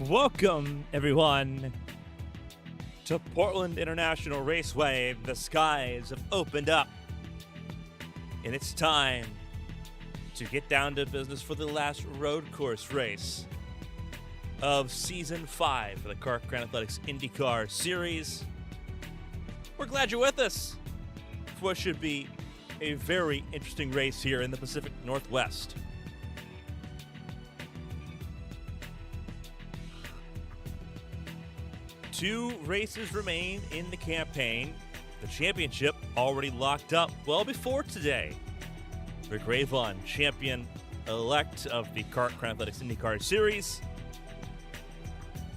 Welcome, everyone, to Portland International Raceway. The skies have opened up, and it's time to get down to business for the last road course race of Season 5 for the Carmen Athletics IndyCar Series. We're glad you're with us for what should be a very interesting race here in the Pacific Northwest. Two races remain in the campaign. The championship already locked up well before today. Rick Ravon, champion-elect of the Carmen Athletics IndyCar Series.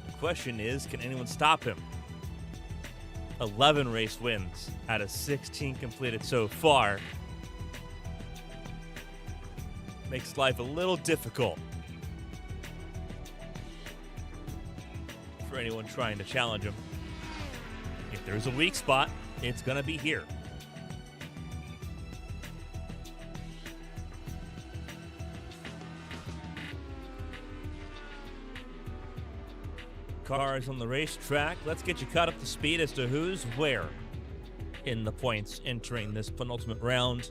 The question is, can anyone stop him? 11 race wins out of 16 completed so far. Makes life a little difficult for anyone trying to challenge him. If there's a weak spot, it's going to be here. Cars on the racetrack. Let's get you caught up to speed as to who's where in the points entering this penultimate round.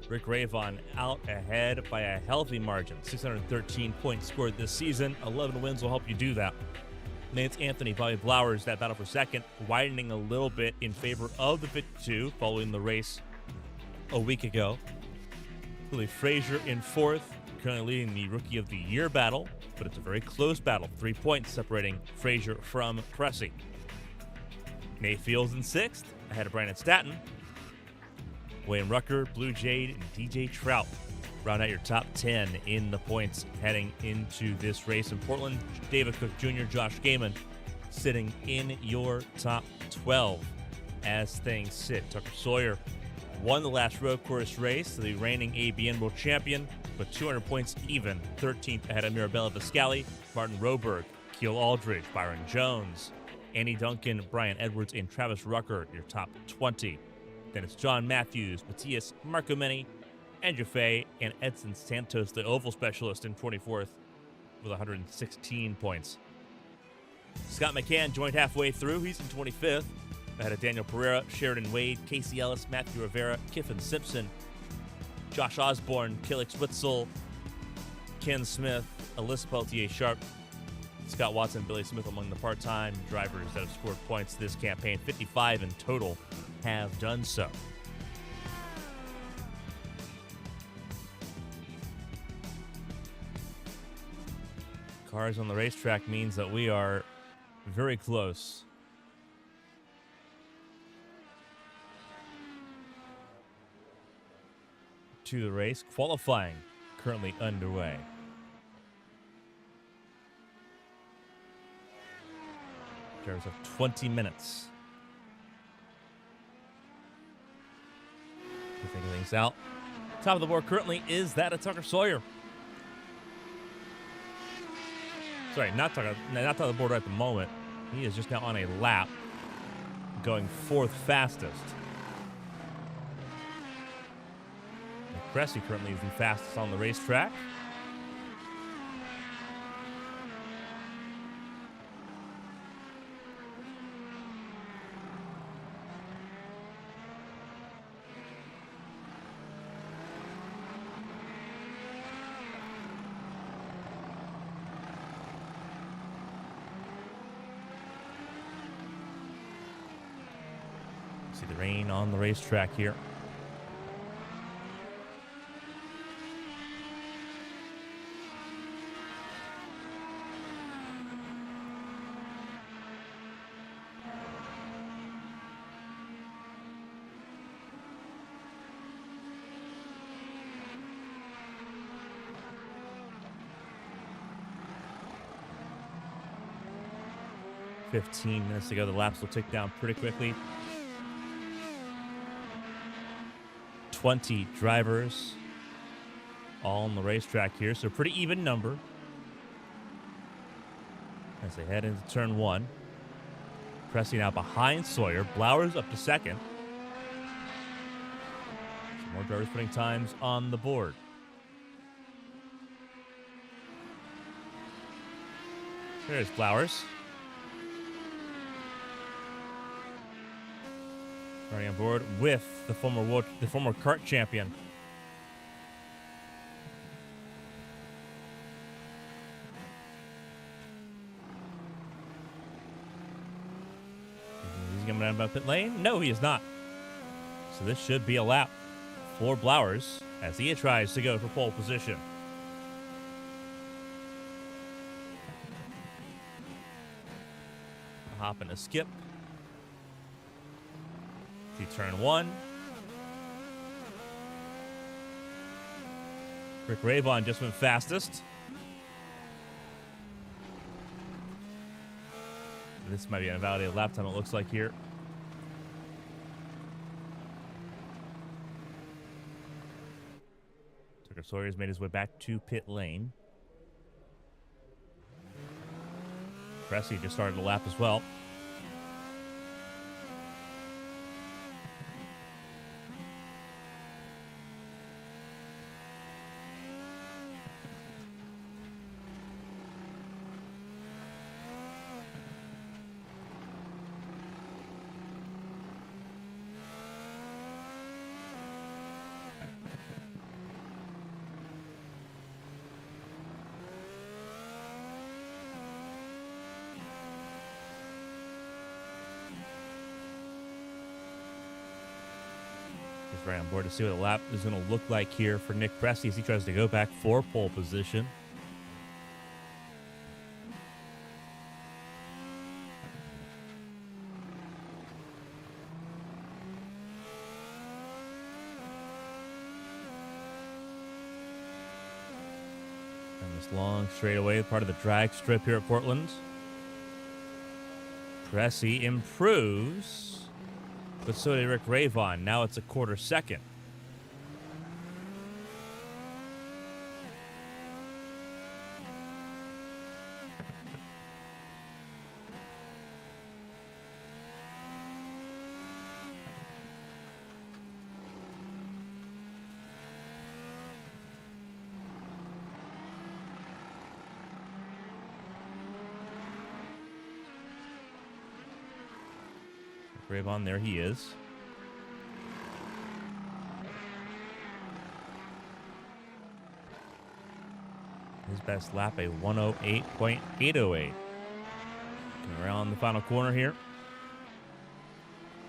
Rick Ravon out ahead by a healthy margin. 613 points scored this season. 11 wins will help you do that. Nance Anthony, Bobby Blowers, that battle for second, widening a little bit in favor of the 52 following the race a week ago. Willie Frazier in fourth, currently leading the Rookie of the Year battle, but it's a very close battle. 3 points separating Frazier from Press. Nate Fields in sixth, ahead of Brandon Statton. Wayne Rucker, Blue Jade, and DJ Trout round out your top 10 in the points heading into this race in Portland. David Cook Jr., Josh Gaiman sitting in your top 12 as things sit. Tucker Sawyer won the last road course race, the reigning ABN World Champion, with 200 points even, 13th ahead of Mirabella Viscali, Martin Roberg, Keel Aldridge, Byron Jones, Andy Duncan, Brian Edwards, and Travis Rucker, your top 20. Then it's John Matthews, Matthias Marcomeni, Andrew Fay, and Edson Santos, the oval specialist, in 24th with 116 points. Scott McCann joined halfway through. He's in 25th. Ahead of Daniel Pereira, Sheridan Wade, Casey Ellis, Matthew Rivera, Kiffin Simpson, Josh Osborne, Killix Witzel, Ken Smith, Alyssa Peltier-Sharp, Scott Watson, Billy Smith among the part-time drivers that have scored points this campaign. 55 in total have done so. Cars on the racetrack means that we are very close to the race. Qualifying currently underway. Drivers have 20 minutes to figure things out. Top of the board currently is that of Tucker Sawyer. Sorry, not top of the board right at the moment. He is just now on a lap, going fourth fastest. Cressy currently is the fastest on the racetrack. See the rain on the racetrack here. Fifteen minutes to go. The laps will tick down pretty quickly. 20 drivers all on the racetrack here, so pretty even number as they head into turn one. Pressing out behind Sawyer. Blowers up to second. Some more drivers putting times on the board. There's Flowers. Running on board with the former kart champion. He's coming down by pit lane? No, he is not. So this should be a lap for Blowers as he tries to go for pole position. A hop and a skip. See turn one. Rick Ravon just went fastest. This might be an invalidated lap time, it looks like here. Tucker Sawyer's made his way back to pit lane. Pressy just started a lap as well. Right on board to see what the lap is going to look like here for Nick Pressy as he tries to go back for pole position. And this long straightaway, part of the drag strip here at Portland. Pressy improves. But so did Rick Ravon. Now it's a quarter second. Ravon, there he is. His best lap, a 108.808. Around the final corner here.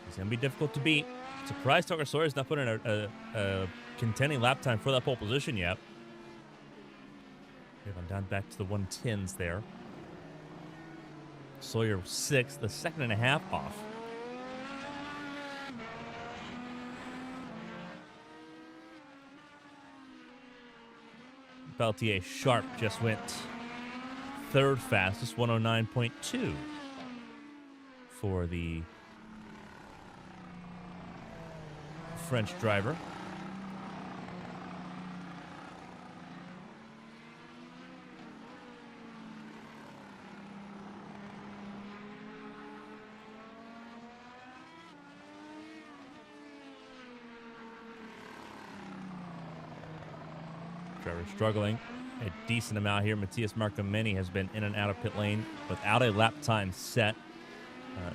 It's going to be difficult to beat. Surprised Tucker Sawyer's not putting a contending lap time for that pole position yet. Ravon down back to the 110s there. Sawyer 6th, a second and a half off. Peltier Sharp just went third fastest, 109.2 for the French driver. Driver struggling a decent amount here. Matthias Marcomeni has been in and out of pit lane without a lap time set.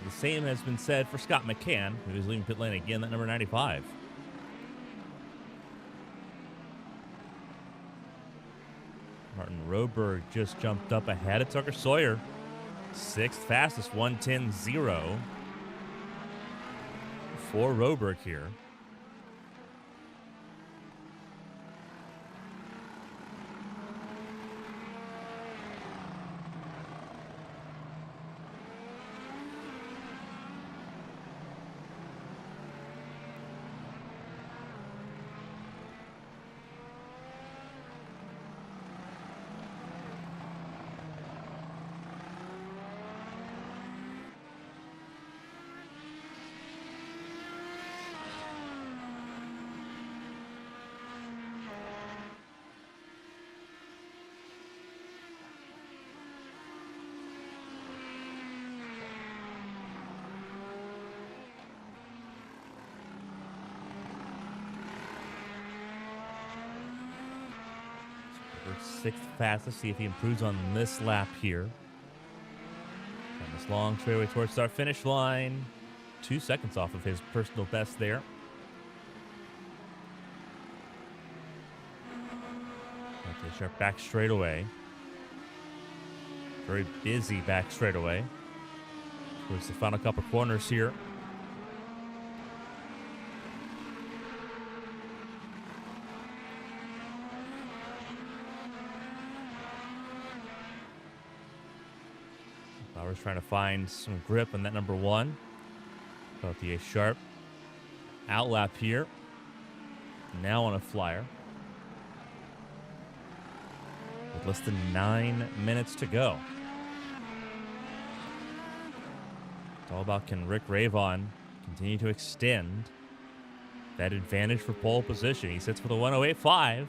The same has been said for Scott McCann, who is leaving pit lane again, that number 95. Martin Roberg just jumped up ahead of Tucker Sawyer. 6th fastest, 110.0 for Roberg here. Sixth fastest. See if he improves on this lap here. This long straightaway towards start finish line. 2 seconds off of his personal best there. Okay, sharp back straightaway. Very busy back straightaway. Towards the final couple corners here. Bauer's trying to find some grip on that number 1. Peltier sharp. Outlap here. Now on a flyer. With less than 9 minutes to go. It's all about, can Rick Ravon continue to extend that advantage for pole position? He sits with a 108.5.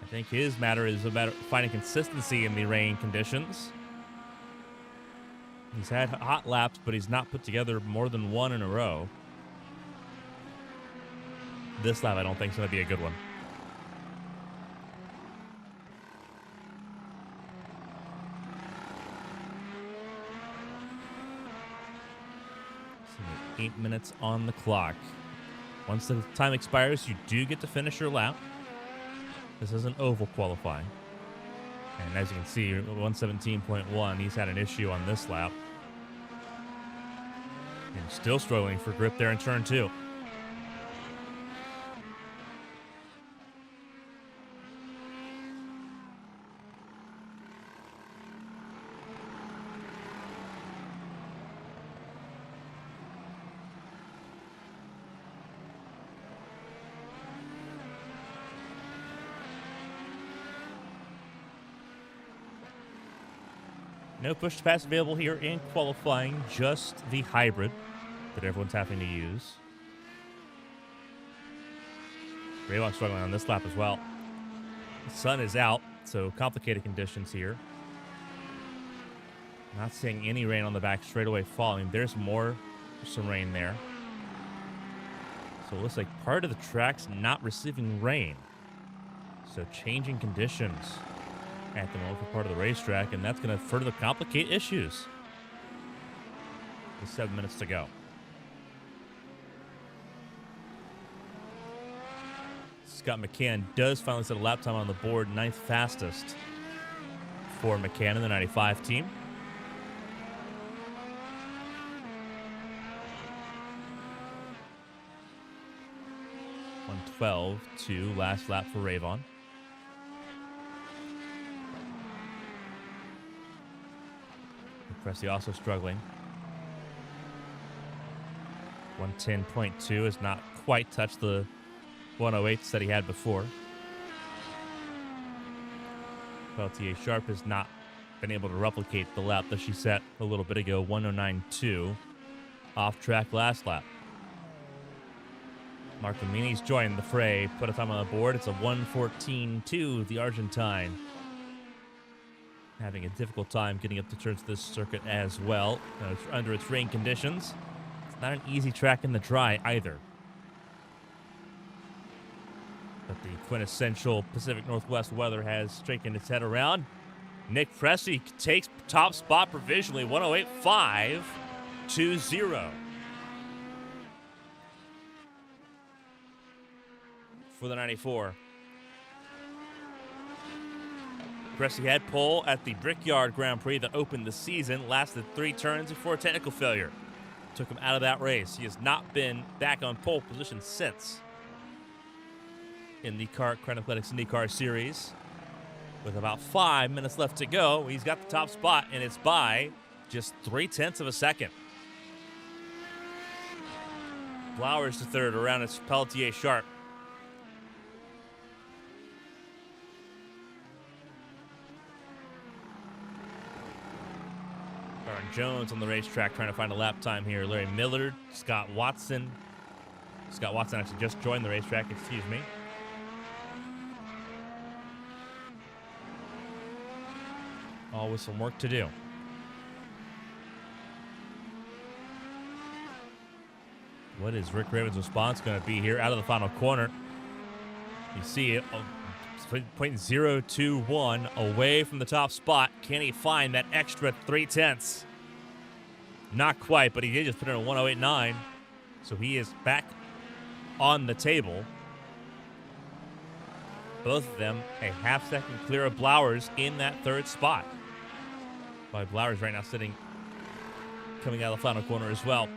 I think his matter is about finding consistency in the rain conditions. He's had hot laps, but he's not put together more than one in a row. This lap, I don't think, is going to be a good one. 8 minutes on the clock. Once the time expires, you do get to finish your lap. This is an oval qualifying. And as you can see, 117.1, he's had an issue on this lap. And still struggling for grip there in turn 2. No push to pass available here in qualifying, just the hybrid that everyone's having to use. Raylock struggling on this lap as well. The sun is out, so complicated conditions here. Not seeing any rain on the back straightaway falling. There's some rain there. So it looks like part of the track's not receiving rain. So changing conditions at the moment for part of the racetrack, and that's going to further complicate issues. With 7 minutes to go. Scott McCann does finally set a lap time on the board, 9th fastest for McCann in the 95 team. .112.2 last lap for Ravon. Pressy also struggling. 110.2 has not quite touched the 108s that he had before. Peltier Sharp has not been able to replicate the lap that she set a little bit ago, 109.2, off track last lap. Marco Mini's joined the fray, put a time on the board. It's a 114.2, the Argentine. Having a difficult time getting up the turns to this circuit as well. Under its rain conditions. It's not an easy track in the dry either. But the quintessential Pacific Northwest weather has straightened its head around. Nick Pressy takes top spot provisionally, 108.520. For the 94. Pressy had pole at the Brickyard Grand Prix that opened the season, lasted 3 turns before a technical failure. Took him out of that race. He has not been back on pole position since. In the Crown Athletics IndyCar Series. With about 5 minutes left to go, he's got the top spot, and it's by just 0.3 of a second. Flowers to third around its Peltier Sharp. Jones on the racetrack trying to find a lap time here. Larry Millard, Scott Watson. Scott Watson actually just joined the racetrack, excuse me. All with some work to do. What is Rick Ravon's response going to be here out of the final corner? You see it. .021 away from the top spot. Can he find that extra 0.3? Not quite, but he did just put in a 1:08.9. So he is back on the table. Both of them a half-second clear of Blowers in that third spot. By Blowers right now sitting, coming out of the final corner as well.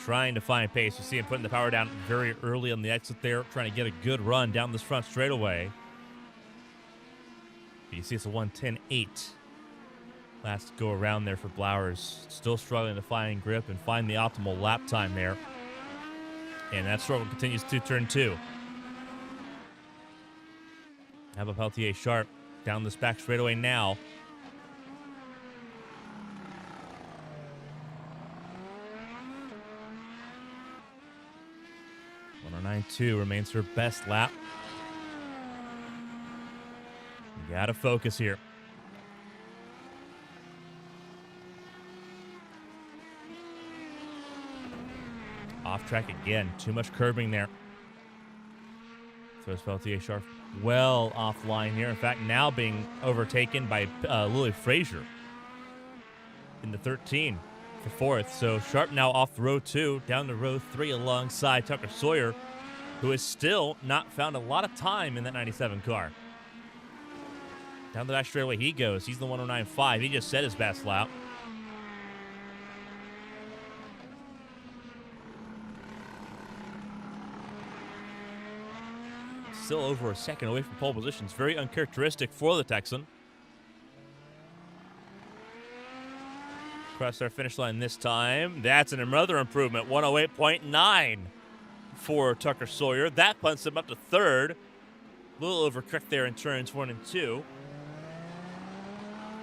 Trying to find pace. You see him putting the power down very early on the exit there, trying to get a good run down this front straightaway. But you see it's a 1:10.8. Last go around there for Blowers. Still struggling to find grip and find the optimal lap time there. And that struggle continues to turn 2. How about Peltier Sharp down this back straightaway now? .109.2 remains her best lap. You gotta focus here. Off track again. Too much curbing there. Throws Peltier Sharp well offline here. In fact, now being overtaken by Lily Frazier in the 13 for 4th. So Sharp now off row 2, down to row 3 alongside Tucker Sawyer, who has still not found a lot of time in that 97 car. Down the back straightaway he goes. He's the 109.5. He just set his best lap. Still over a second away from pole position. It's very uncharacteristic for the Texan. Cross our finish line this time. That's another improvement. 108.9 for Tucker Sawyer. That punts him up to 3rd. A little overcooked there in turns 1 and 2.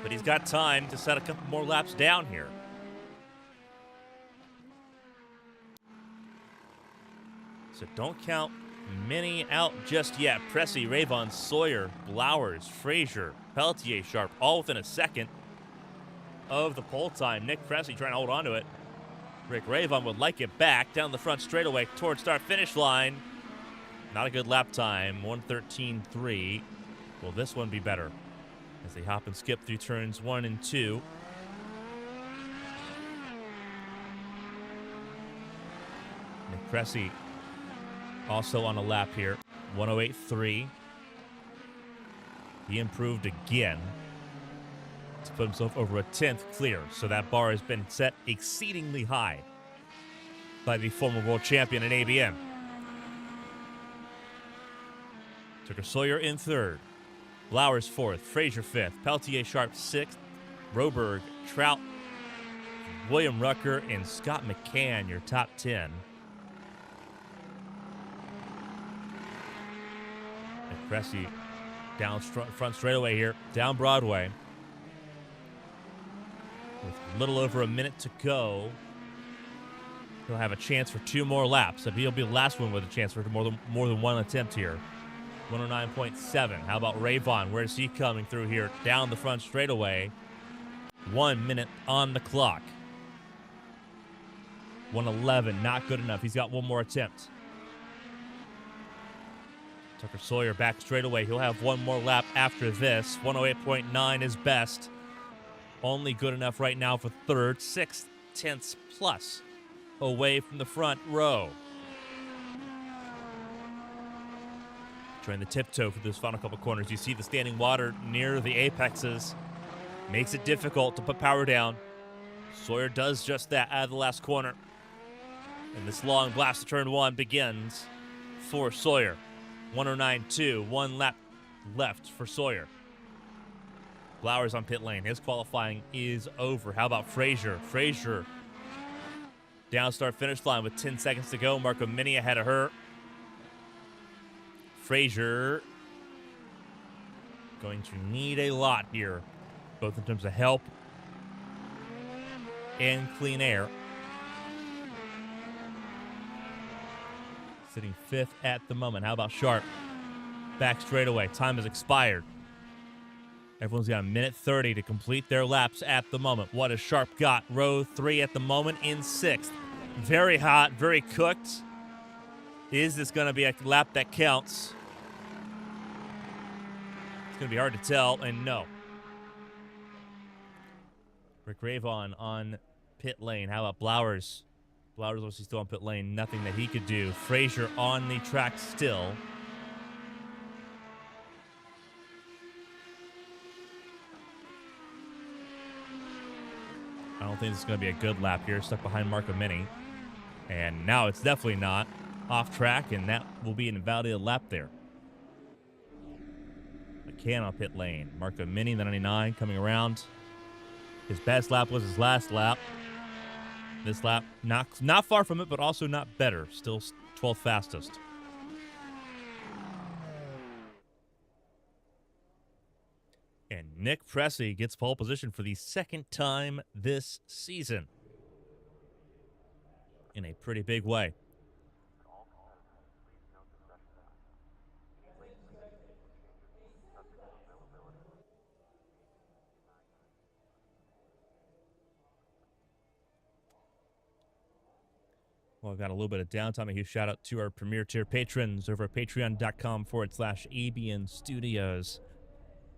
But he's got time to set a couple more laps down here. So don't count many out just yet. Pressy, Ravon, Sawyer, Blowers, Frazier, Peltier Sharp, all within a second of the pole time. Nick Pressy trying to hold on to it. Rick Ravon would like it back down the front straightaway towards start-finish line. Not a good lap time, 1:13.3. Will this one be better? As they hop and skip through turns 1 and 2. Nick Pressy also on a lap here, 108.3. He improved again to put himself over a 10th clear. So that bar has been set exceedingly high by the former world champion in ABM. Tucker Sawyer in 3rd. Blowers 4th. Frazier 5th. Peltier Sharp 6th. Roberg, Trout, William Rucker, and Scott McCann, your top 10. Pressy down front straightaway here, down Broadway. With a little over a minute to go, he'll have a chance for 2 more laps. He'll be the last one with a chance for more than one attempt here. 109.7. How about Ravon? Where's he coming through here? Down the front straightaway. 1 minute on the clock. 111, not good enough. He's got one more attempt. Tucker Sawyer back straightaway. He'll have one more lap after this. 108.9 is best. Only good enough right now for 3rd. 6 tenths plus away from the front row. Trying the tiptoe for this final couple corners. You see the standing water near the apexes. Makes it difficult to put power down. Sawyer does just that out of the last corner. And this long blast to turn 1 begins for Sawyer. 109.2, 1 lap left for Sawyer. Blowers on pit lane. His qualifying is over. How about Frazier? Frazier down start finish line with 10 seconds to go. Marco Mini ahead of her. Frazier going to need a lot here, both in terms of help and clean air. Sitting 5th at the moment. How about Sharp? Back straightaway. Time has expired. Everyone's got a minute 30 to complete their laps at the moment. What has Sharp got? Row 3 at the moment in 6th. Very hot, very cooked. Is this going to be a lap that counts? It's going to be hard to tell, and no. Rick Ravon on pit lane. How about Blowers? Blowers was still on pit lane. Nothing that he could do. Frazier on the track still. I don't think this is going to be a good lap here. Stuck behind Marco Mini. And now it's definitely not. Off track, and that will be an invalidated lap there. McCann on pit lane. Marco Mini, the 99, coming around. His best lap was his last lap. This lap, not far from it, but also not better. Still 12th fastest. And Nick Pressey gets pole position for the second time this season. In a pretty big way. Well, I've got a little bit of downtime. A huge shout out to our Premier Tier patrons over at patreon.com/ABN Studios.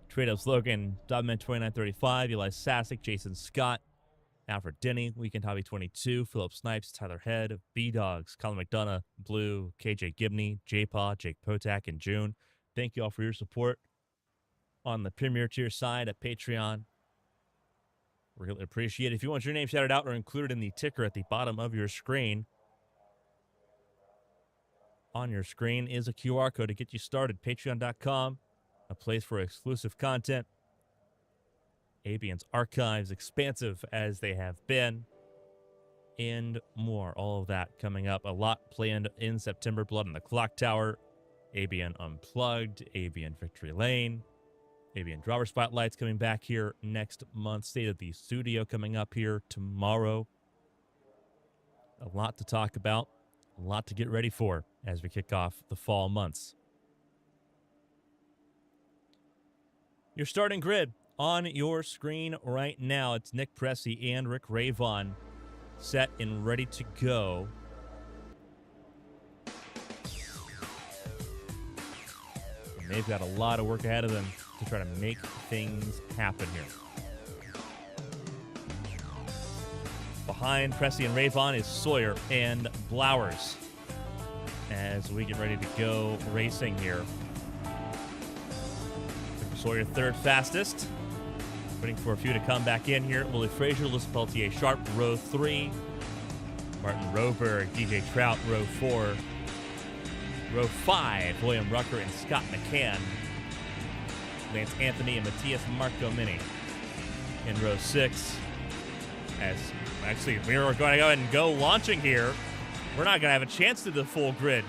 Trade up slogan, Dogman2935, Eli Sassick, Jason Scott, Alfred Denny, Weekend Hobby 22, Philip Snipes, Tyler Head, B-Dogs, Colin McDonough, Blue, KJ Gibney, J-Paw, Jake Potak, and June. Thank you all for your support on the Premier Tier side at Patreon. We really appreciate it. If you want your name shouted out or included in the ticker at the bottom of your screen, on your screen is a QR code to get you started. Patreon.com, a place for exclusive content. ABN's archives, expansive as they have been, and more. All of that coming up. A lot planned in September. Blood on the Clock Tower, ABN Unplugged, ABN Victory Lane, ABN Driver Spotlights coming back here next month. State of the Studio coming up here tomorrow. A lot to talk about. A lot to get ready for as we kick off the fall months. Your starting grid on your screen right now. It's Nick Pressey and Rick Ravon set and ready to go. And they've got a lot of work ahead of them to try to make things happen here. Behind Pressey and Ravon is Sawyer and Blowers as we get ready to go racing here. Sawyer third fastest. Waiting for a few to come back in here. Willie Frazier, Liz Peltier Sharp, row 3. Martin Roberg, DJ Trout, row 4. Row 5, William Rucker and Scott McCann. Lance Anthony and Matthias Marco Mini. In row 6, as actually we are going to go ahead and go launching here. We're not going to have a chance to the full grid.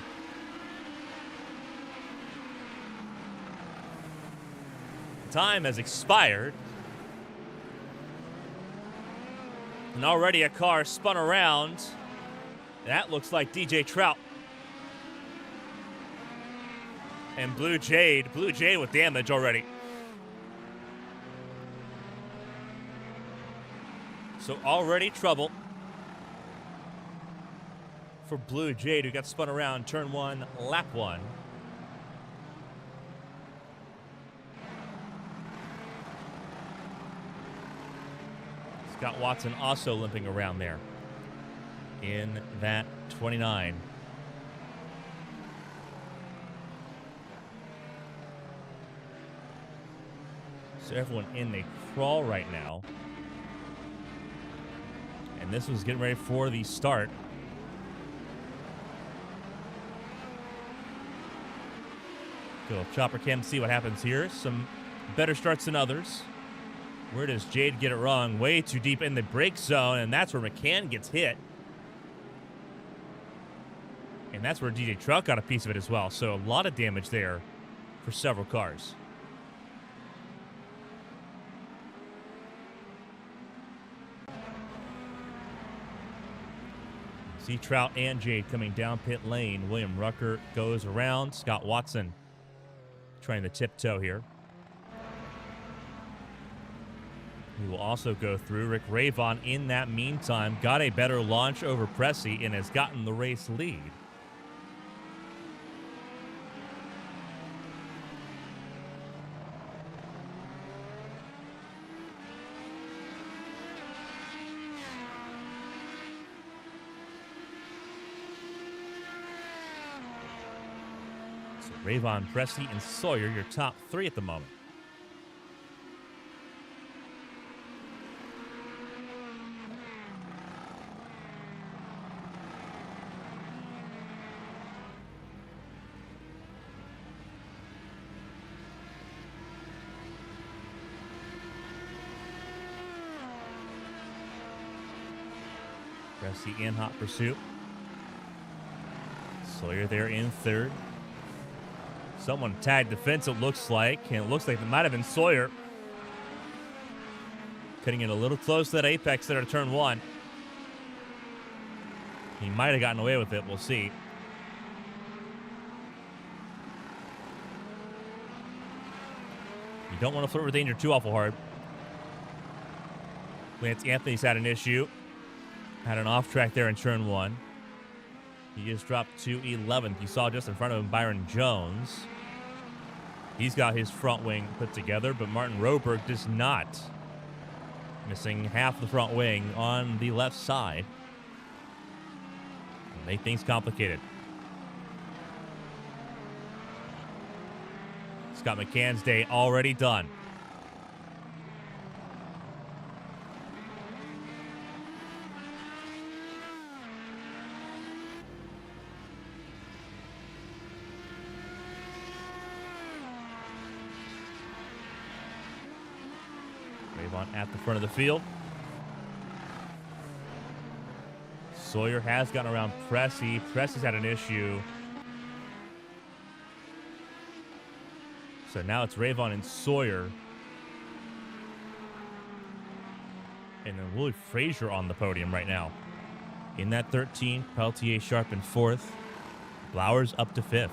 Time has expired. And already a car spun around. That looks like DJ Trout. And Blue Jade with damage already. So already trouble for Blue Jade, who got spun around turn 1, lap 1. Scott Watson also limping around there in that 29. So everyone in the crawl right now. And this was getting ready for the start. Go chopper cam, see what happens here. Some better starts than others. Where does Jade get it wrong? Way too deep in the brake zone, and that's where McCann gets hit. And that's where DJ Trout got a piece of it as well. So a lot of damage there for several cars. See Trout and Jade coming down pit lane. William Rucker goes around. Scott Watson trying to tiptoe here. He will also go through. Rick Ravon in that meantime got a better launch over Pressey and has gotten the race lead. So Rayvon, Pressey, and Sawyer, your top three at the moment. Pressey in hot pursuit. Sawyer there in third. Someone tagged the fence, it looks like. And it looks like it might have been Sawyer. Cutting it a little close to that apex there to turn one. He might have gotten away with it. We'll see. You don't want to flirt with danger too awful hard. Lance Anthony's had an issue. Had an off track there in turn one. He just dropped to 11th. You saw just in front of him Byron Jones. He's got his front wing put together, but Martin Roberg does not. Missing half the front wing on the left side. Make things complicated. Scott McCann's day already done. At the front of the field. Sawyer has gotten around Pressey. Pressey's had an issue. So now it's Rayvon and Sawyer. And then Willie Frazier on the podium right now. In that 13th, Peltier Sharp in 4th. Blowers up to 5th.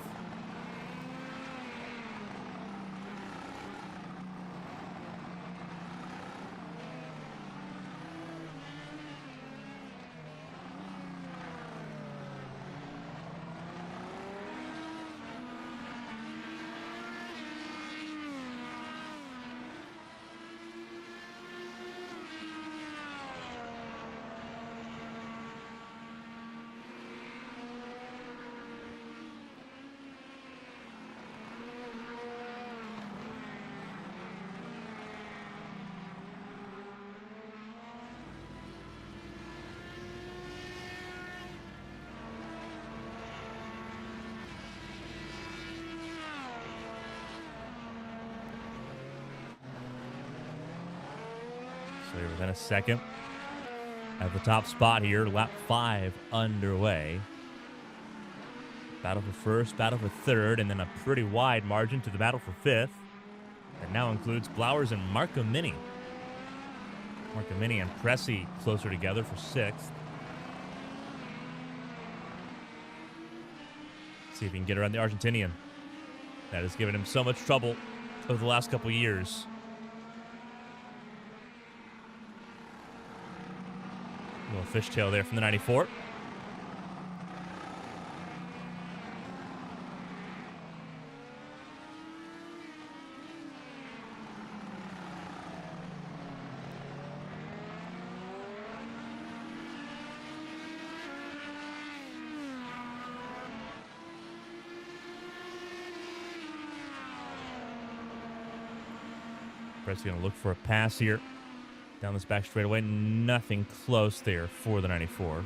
Sawyer within a second at the top spot here. Lap 5 underway. Battle for first, battle for third, and then a pretty wide margin to the battle for fifth. That now includes Blowers and Marcomini. Marcomini and Pressey closer together for sixth. See if he can get around the Argentinian. That has given him so much trouble over the last couple years. Little fishtail there from the 94. Brett's going to look for a pass here. Down this back straightaway. Nothing close there for the 94.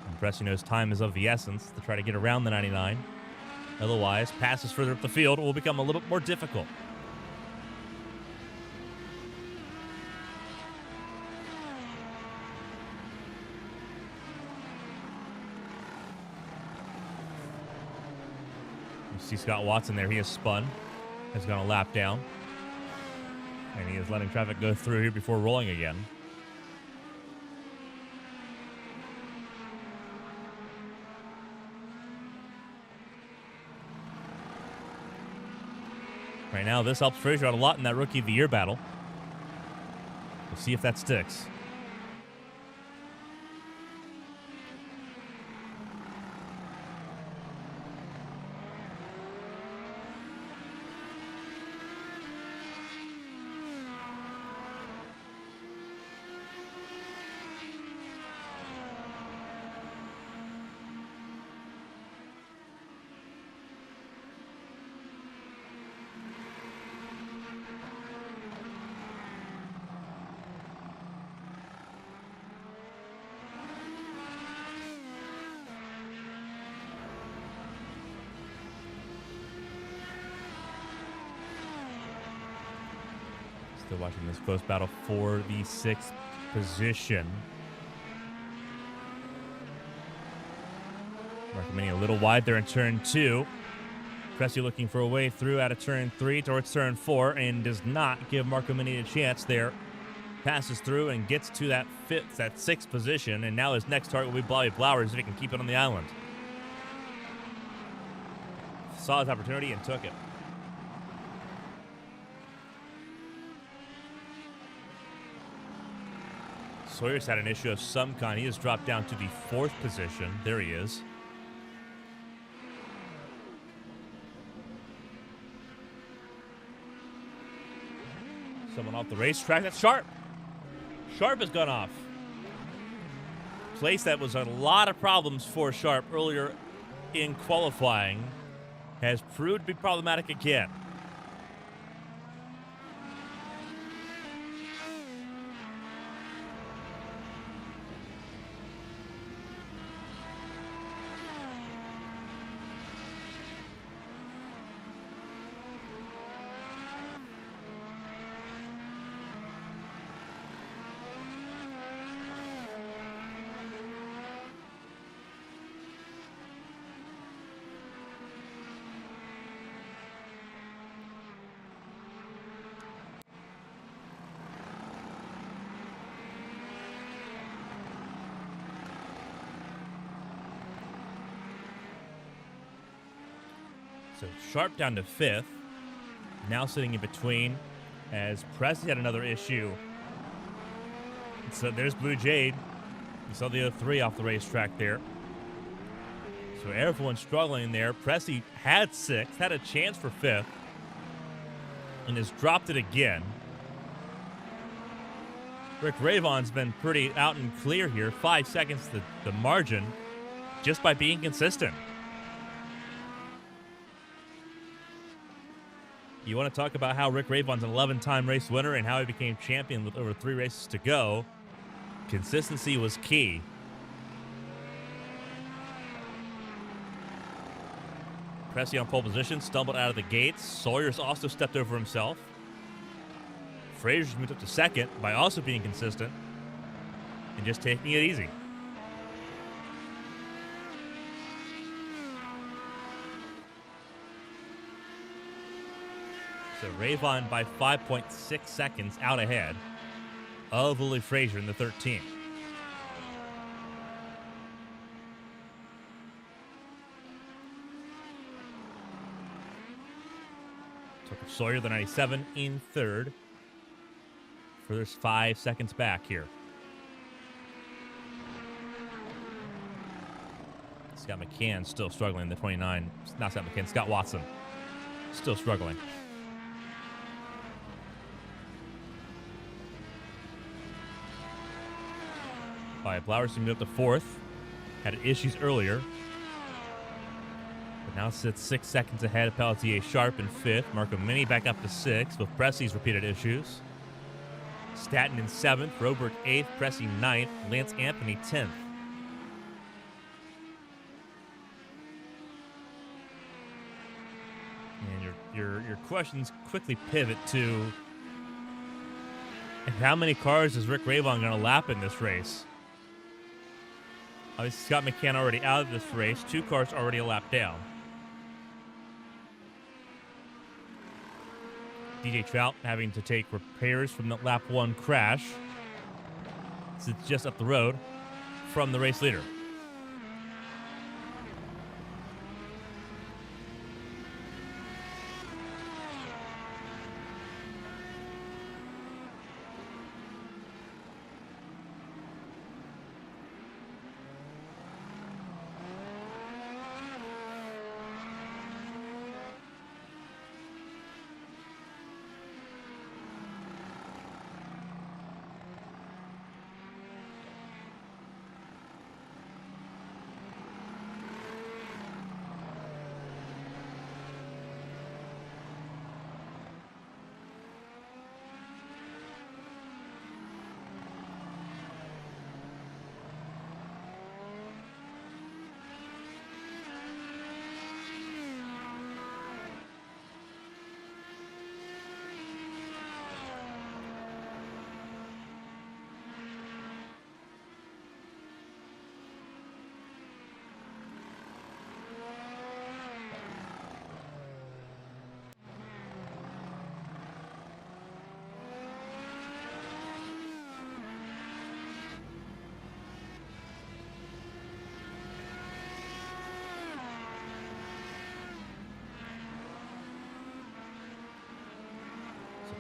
And Bressy knows time is of the essence to try to get around the 99. Otherwise, passes further up the field will become a little bit more difficult. You see Scott Watson there. He has spun. Has gone a lap down. And he is letting traffic go through here before rolling again. Right now, this helps Frazier out a lot in that Rookie of the Year battle. We'll see if that sticks. Still watching this close battle for the 6th position. Marcomini a little wide there in turn 2. Pressy looking for a way through out of turn 3 towards turn 4 and does not give Marcomini a chance there. Passes through and gets to that 6th position, and now his next target will be Bobby Blowers if he can keep it on the island. Saw his opportunity and took it. Sawyer's had an issue of some kind. He has dropped down to the 4th position. There he is. Someone off the racetrack. That's Sharp. Sharp has gone off. Place that was a lot of problems for Sharp earlier in qualifying has proved to be problematic again. So Sharp down to 5th. Now sitting in between as Pressy had another issue. So there's Blue Jade. You saw the other 3 off the racetrack there. So everyone's struggling there. Pressy had 6th, had a chance for 5th, and has dropped it again. Rick Ravon's been pretty out and clear here. 5 seconds the margin just by being consistent. You want to talk about how Rick Ravon's an 11-time race winner and how he became champion with over 3 races to go. Consistency was key. Pressy on pole position, stumbled out of the gates. Sawyer's also stepped over himself. Frazier's moved up to 2nd by also being consistent and just taking it easy. So Ravon by 5.6 seconds out ahead of Willie Frazier in the 13th. Took Sawyer, the 97, in 3rd. Further 5 seconds back here. Scott McCann still struggling, the 29. Not Scott McCann, Scott Watson. Still struggling. Blowers moved up to 4th. Had issues earlier. But now sits 6 seconds ahead of Pelletier Sharp in 5th. Marcomini back up to 6th with Pressy's repeated issues. Staton in 7th. Roberg 8th. Pressy 9th. Lance Anthony 10th. And your questions quickly pivot to how many cars is Rick Ravon going to lap in this race? Obviously, Scott McCann already out of this race. 2 cars already a lap down. DJ Trout having to take repairs from the lap 1 crash. It's just up the road from the race leader.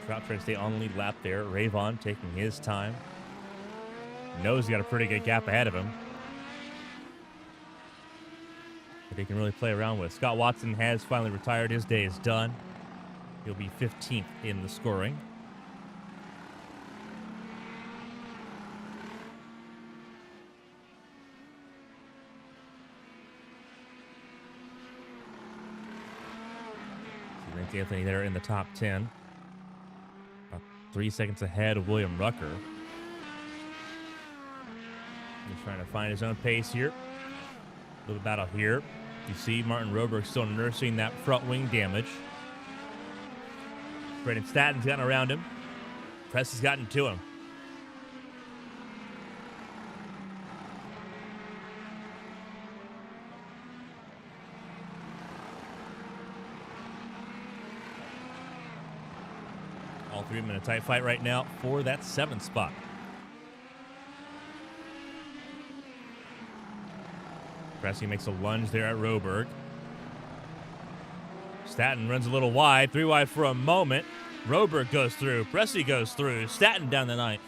Trout trying to stay on the lead lap there. Ravon taking his time. Knows he's got a pretty good gap ahead of him that he can really play around with. Scott Watson has finally retired. His day is done. He'll be 15th in the scoring. Anthony there in the top 10. About 3 seconds ahead of William Rucker. He's trying to find his own pace here. A little battle here. You see Martin Roberg still nursing that front wing damage. Brandon Statton's gotten around him. Press has gotten to him. All three of them in a tight fight right now for that 7th spot. Pressy makes a lunge there at Roberg. Statton runs a little wide, 3 wide for a moment. Roberg goes through, Pressy goes through, Statton down the 9th.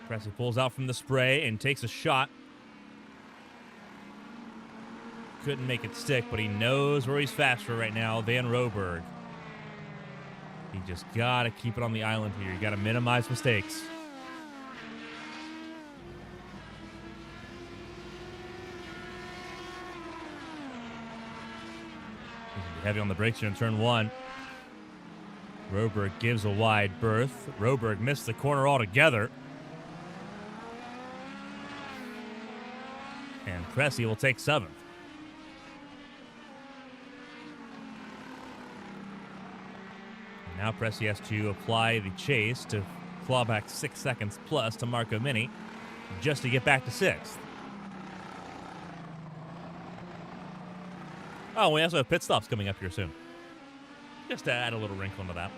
Pressy pulls out from the spray and takes a shot. Couldn't make it stick, but he knows where he's faster right now than Roberg. You just got to keep it on the island here. You got to minimize mistakes. Heavy on the brakes here in turn 1. Roberg gives a wide berth. Roberg missed the corner altogether. And Pressy will take 7th. Now Pressy has to apply the chase to claw back 6 seconds plus to Marco Mini just to get back to 6th. Oh, we also have pit stops coming up here soon. Just to add a little wrinkle into that.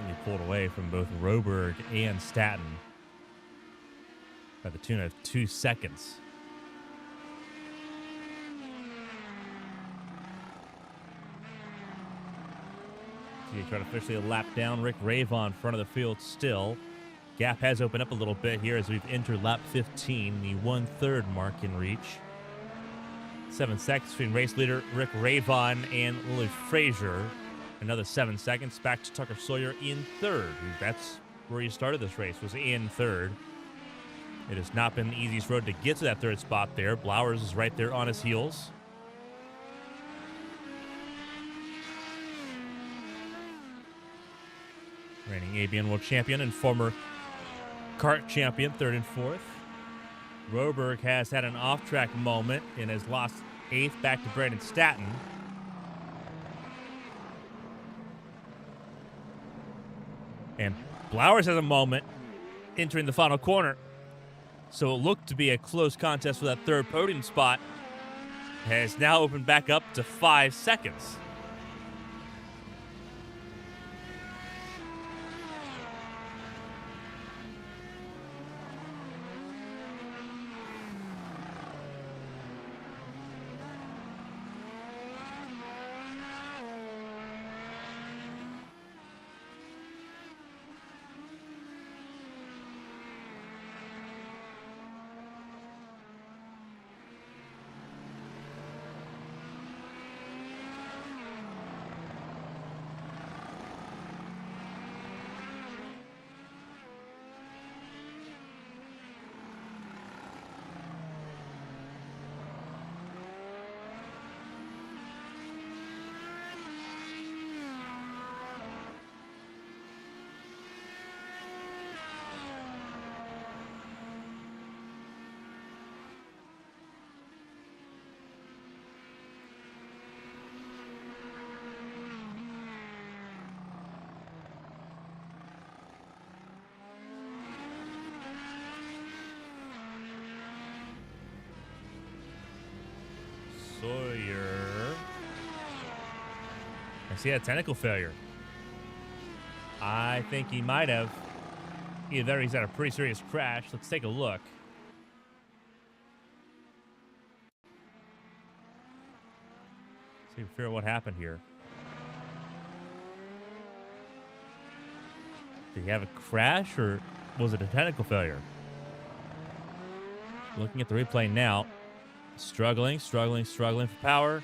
Really pulled away from both Roberg and Statton by the tune of 2 seconds. You try to officially lap down Rick Ravon front of the field still. Gap has opened up a little bit here as we've entered lap 15, the 1/3 mark in reach. 7 seconds between race leader Rick Ravon and Willie Frazier. Another 7 seconds back to Tucker Sawyer in 3rd. That's where he started this race, was in 3rd. It has not been the easiest road to get to that 3rd spot there. Blowers is right there on his heels. Reigning ABN World Champion and former kart champion, 3rd and 4th. Roberg has had an off-track moment and has lost 8th back to Brandon Statton. And Blowers has a moment entering the final corner. So it looked to be a close contest for that 3rd podium spot. Has now opened back up to 5 seconds. he had a technical failure. I think he might have. Either he's had a pretty serious crash. Let's take a look. See, figure out what happened here. Did he have a crash or was it a technical failure? Looking at the replay now. Struggling for power.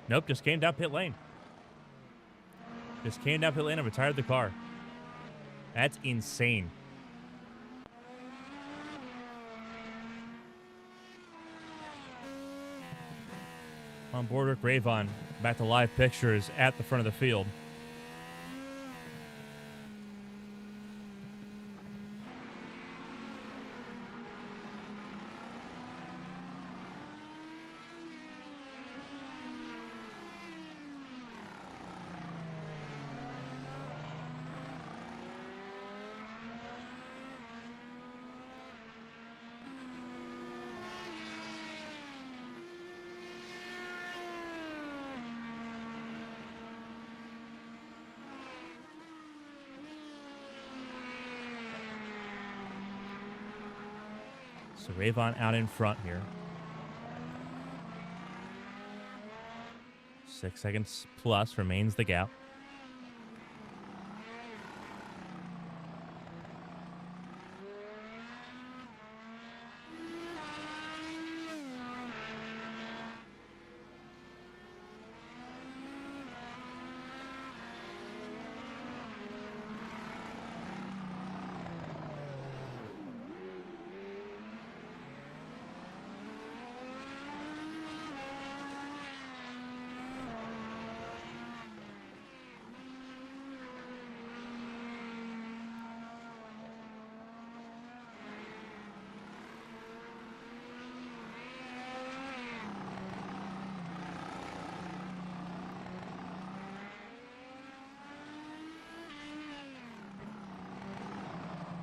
Nope, just came down pit lane. Just came down pit lane and retired the car. That's insane. On board Rick Ravon, back to live pictures at the front of the field. So Ravon out in front here. 6 seconds plus remains the gap.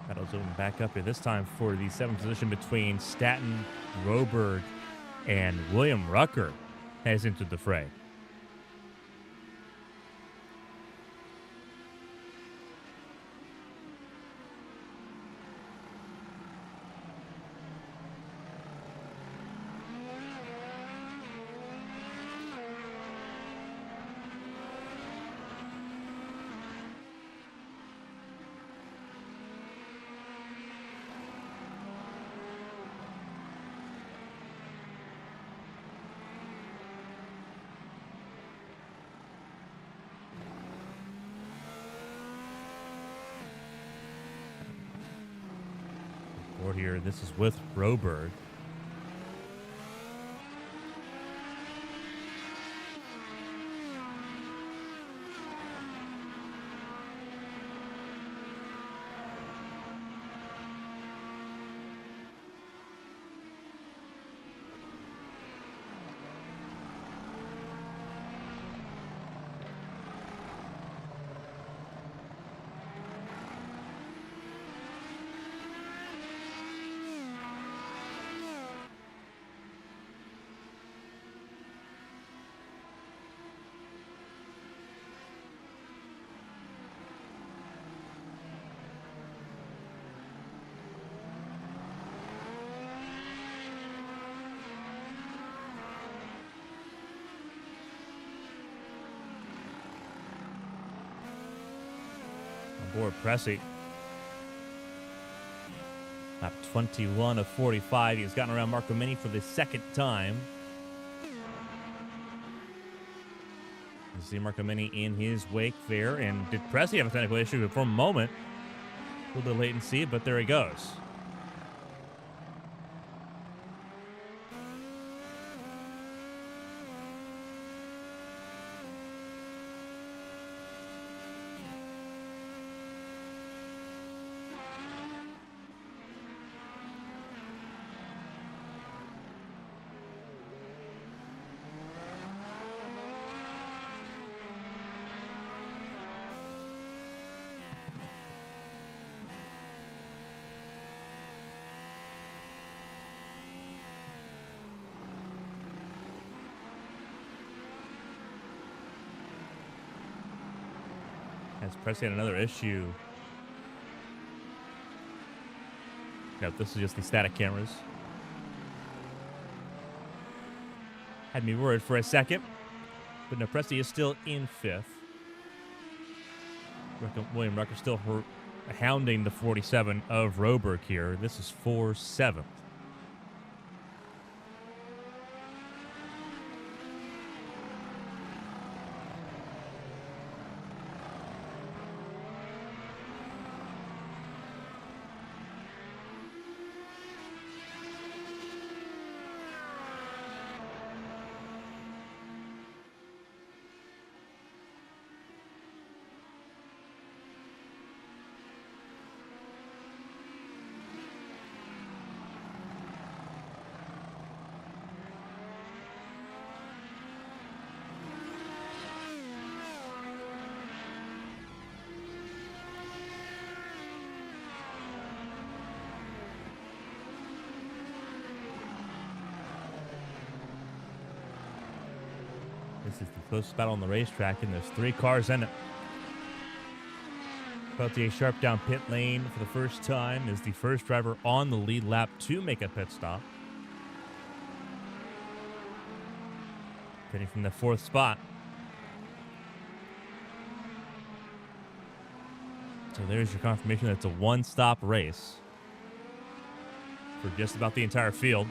Battle's open back up here this time for the 7th position between Staton, Roberg, and William Rucker has entered the fray. Here, this is with Roberg. Board Pressy. Lap 21 of 45. He's gotten around Marco Mini for the second time. You see Marco Mini in his wake there. And did Pressy have a technical issue for a moment? A little bit late and see, but there he goes. As Press had another issue. Nope, this is just the static cameras. Had me worried for a second. But no, Presti is still in 5th. William Rucker still hounding the 47 of Roberg here. This is for 7th. This is the closest battle on the racetrack, and there's 3 cars in it. Peltier Sharp down pit lane for the first time is the first driver on the lead lap to make a pit stop. Pitting from the 4th spot. So there's your confirmation that it's a one-stop race for just about the entire field.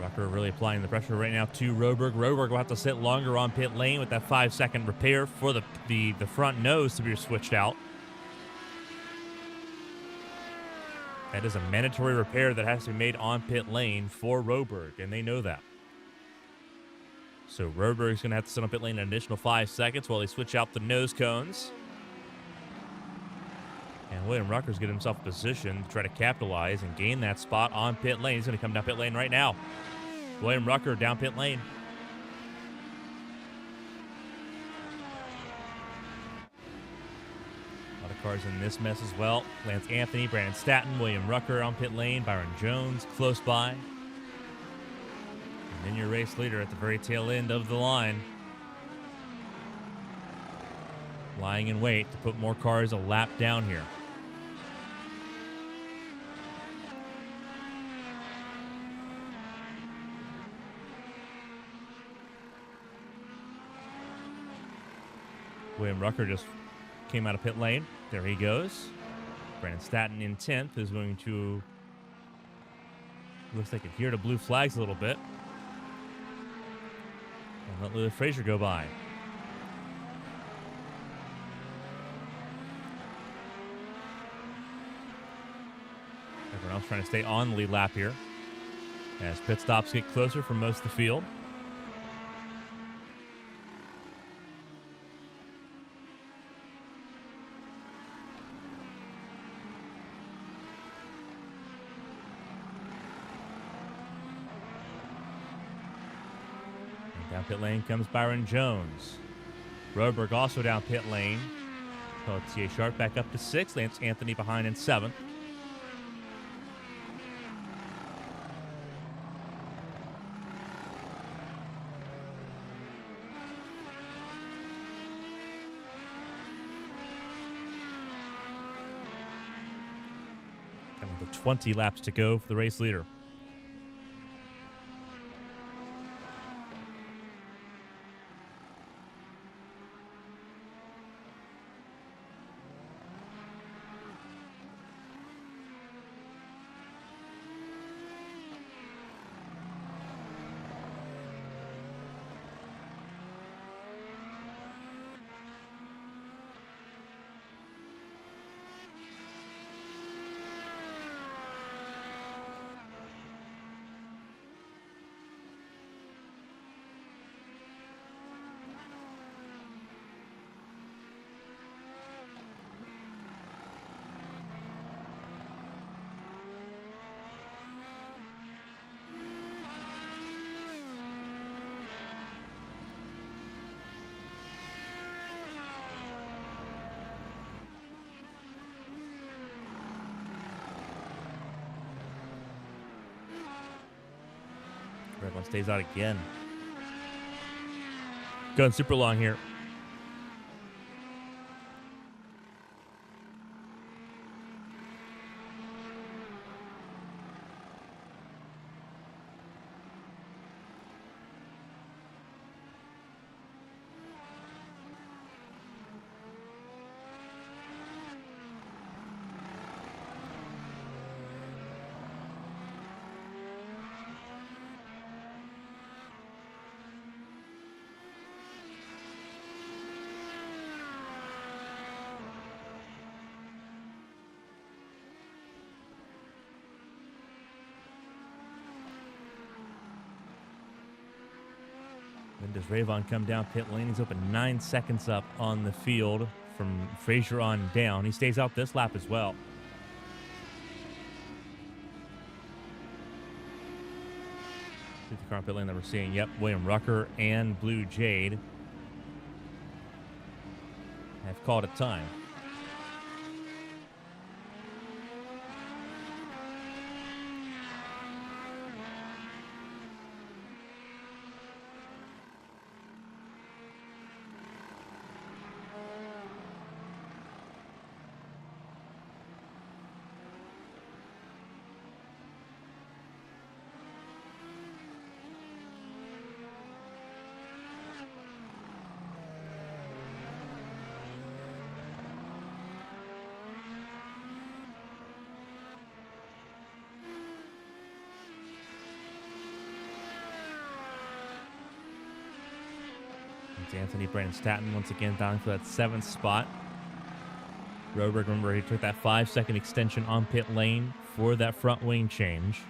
Rucker really applying the pressure right now to Roberg. Roberg will have to sit longer on pit lane with that 5-second repair for the front nose to be switched out. That is a mandatory repair that has to be made on pit lane for Roberg, and they know that. So Roberg's going to have to sit on pit lane an additional 5 seconds while they switch out the nose cones. And William Rucker's getting himself in position to try to capitalize and gain that spot on pit lane. He's going to come down pit lane right now. William Rucker down pit lane. A lot of cars in this mess as well. Lance Anthony, Brandon Statton, William Rucker on pit lane. Byron Jones close by. And then your race leader at the very tail end of the line. Lying in wait to put more cars a lap down here. William Rucker just came out of pit lane. There he goes. Brandon Statton in 10th is going to, looks like, adhere to blue flags a little bit. And let Lewis Frazier go by. Everyone else trying to stay on the lead lap here as pit stops get closer for most of the field. And down pit lane comes Byron Jones. Roberg also down pit lane. Peltier Sharp back up to 6th. Lance Anthony behind in 7th. Coming to 20 laps to go for the race leader. Red one stays out again. Going super long here. Then does Rayvon come down pit lane? He's open 9 seconds up on the field from Frazier on down. He stays out this lap as well. The car pit lane that we're seeing. Yep, William Rucker and Blue Jade have called it time. It's Anthony Brandon-Staton once again down for that 7th spot. Roberg, remember, he took that 5-second extension on pit lane for that front wing change.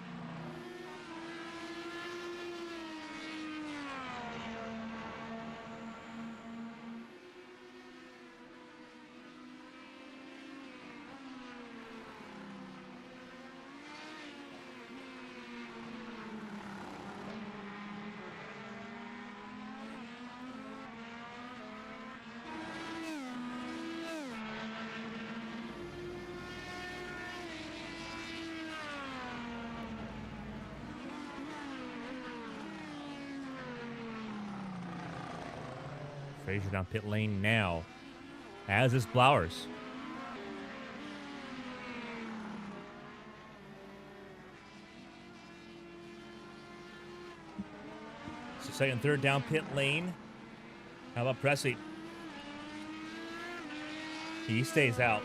Frazier down pit lane now, as is Blowers. So second, third down pit lane. How about Pressey? He stays out.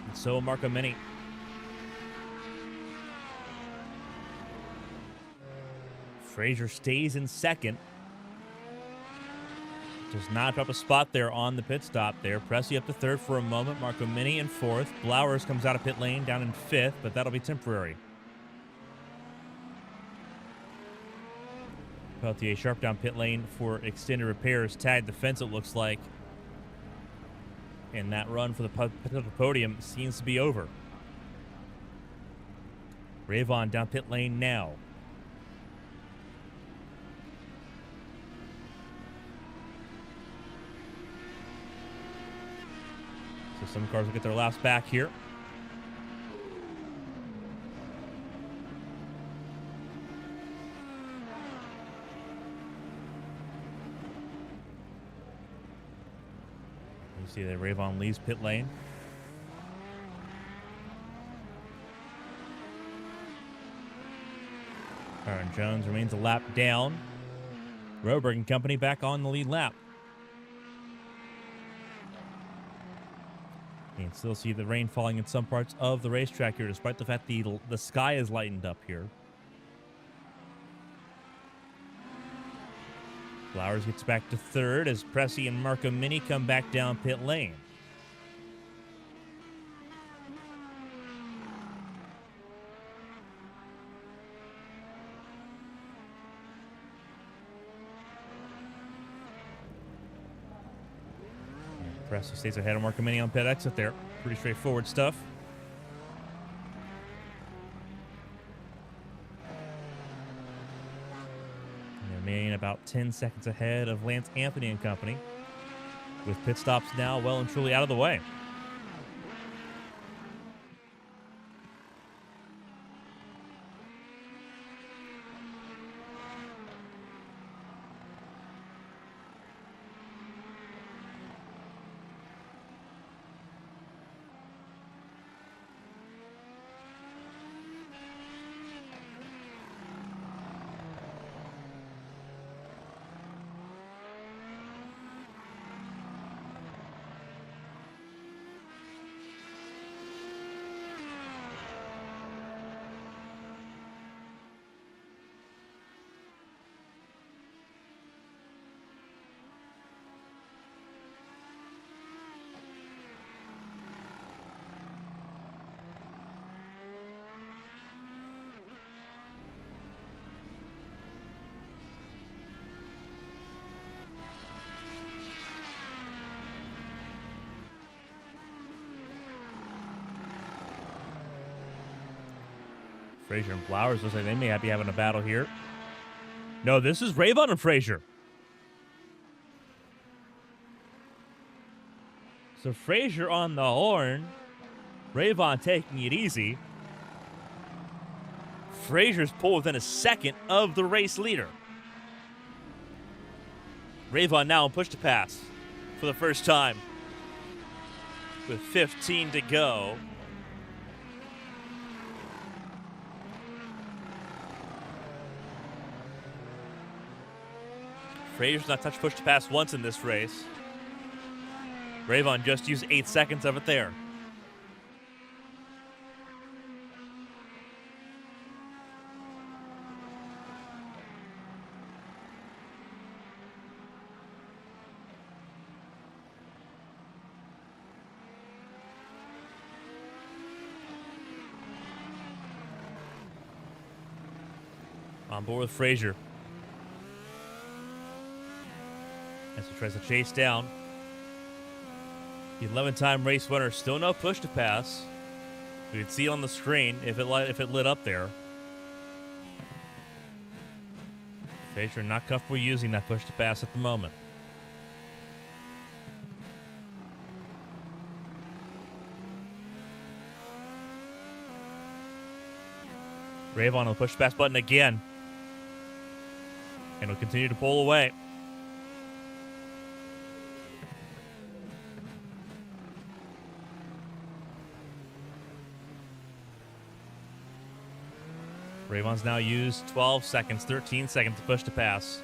And so will Marco Mini. Frazier stays in second. Does not drop a spot there on the pit stop there. Pressey up to third for a moment. Marco Mini in fourth. Blowers comes out of pit lane down in fifth, but that'll be temporary. Peltier Sharp down pit lane for extended repairs. Tagged the fence, it looks like. And that run for the podium seems to be over. Rayvon down pit lane now. So some cars will get their laps back here. You see that Rayvon leaves pit lane. Aaron Jones remains a lap down. Roberg and company back on the lead lap. You can still see the rain falling in some parts of the racetrack here, despite the fact the sky is lightened up here. Flowers gets back to third as Pressey and Marco Mini come back down pit lane. Pressey stays ahead of Marco Mini on pit exit there. Pretty straightforward stuff. Remaining about 10 seconds ahead of Lance Anthony and company, with pit stops now well and truly out of the way. Frazier and Flowers looks like they may be having a battle here. No, this is Rayvon and Frazier. So Frazier on the horn. Rayvon taking it easy. Frazier's pulled within a second of the race leader. Rayvon now push to pass for the first time with 15 to go. Frazier's not touched push to pass once in this race. Rayvon just used 8 seconds of it there. On board with Frazier. As he tries to chase down the 11-time race winner. Still no push to pass. We could see on the screen if it lit up there. Frazier not comfortable using that push to pass at the moment. Rayvon on the push to pass button again. And will continue to pull away. Rayvon's now used 12 seconds, 13 seconds to push to pass.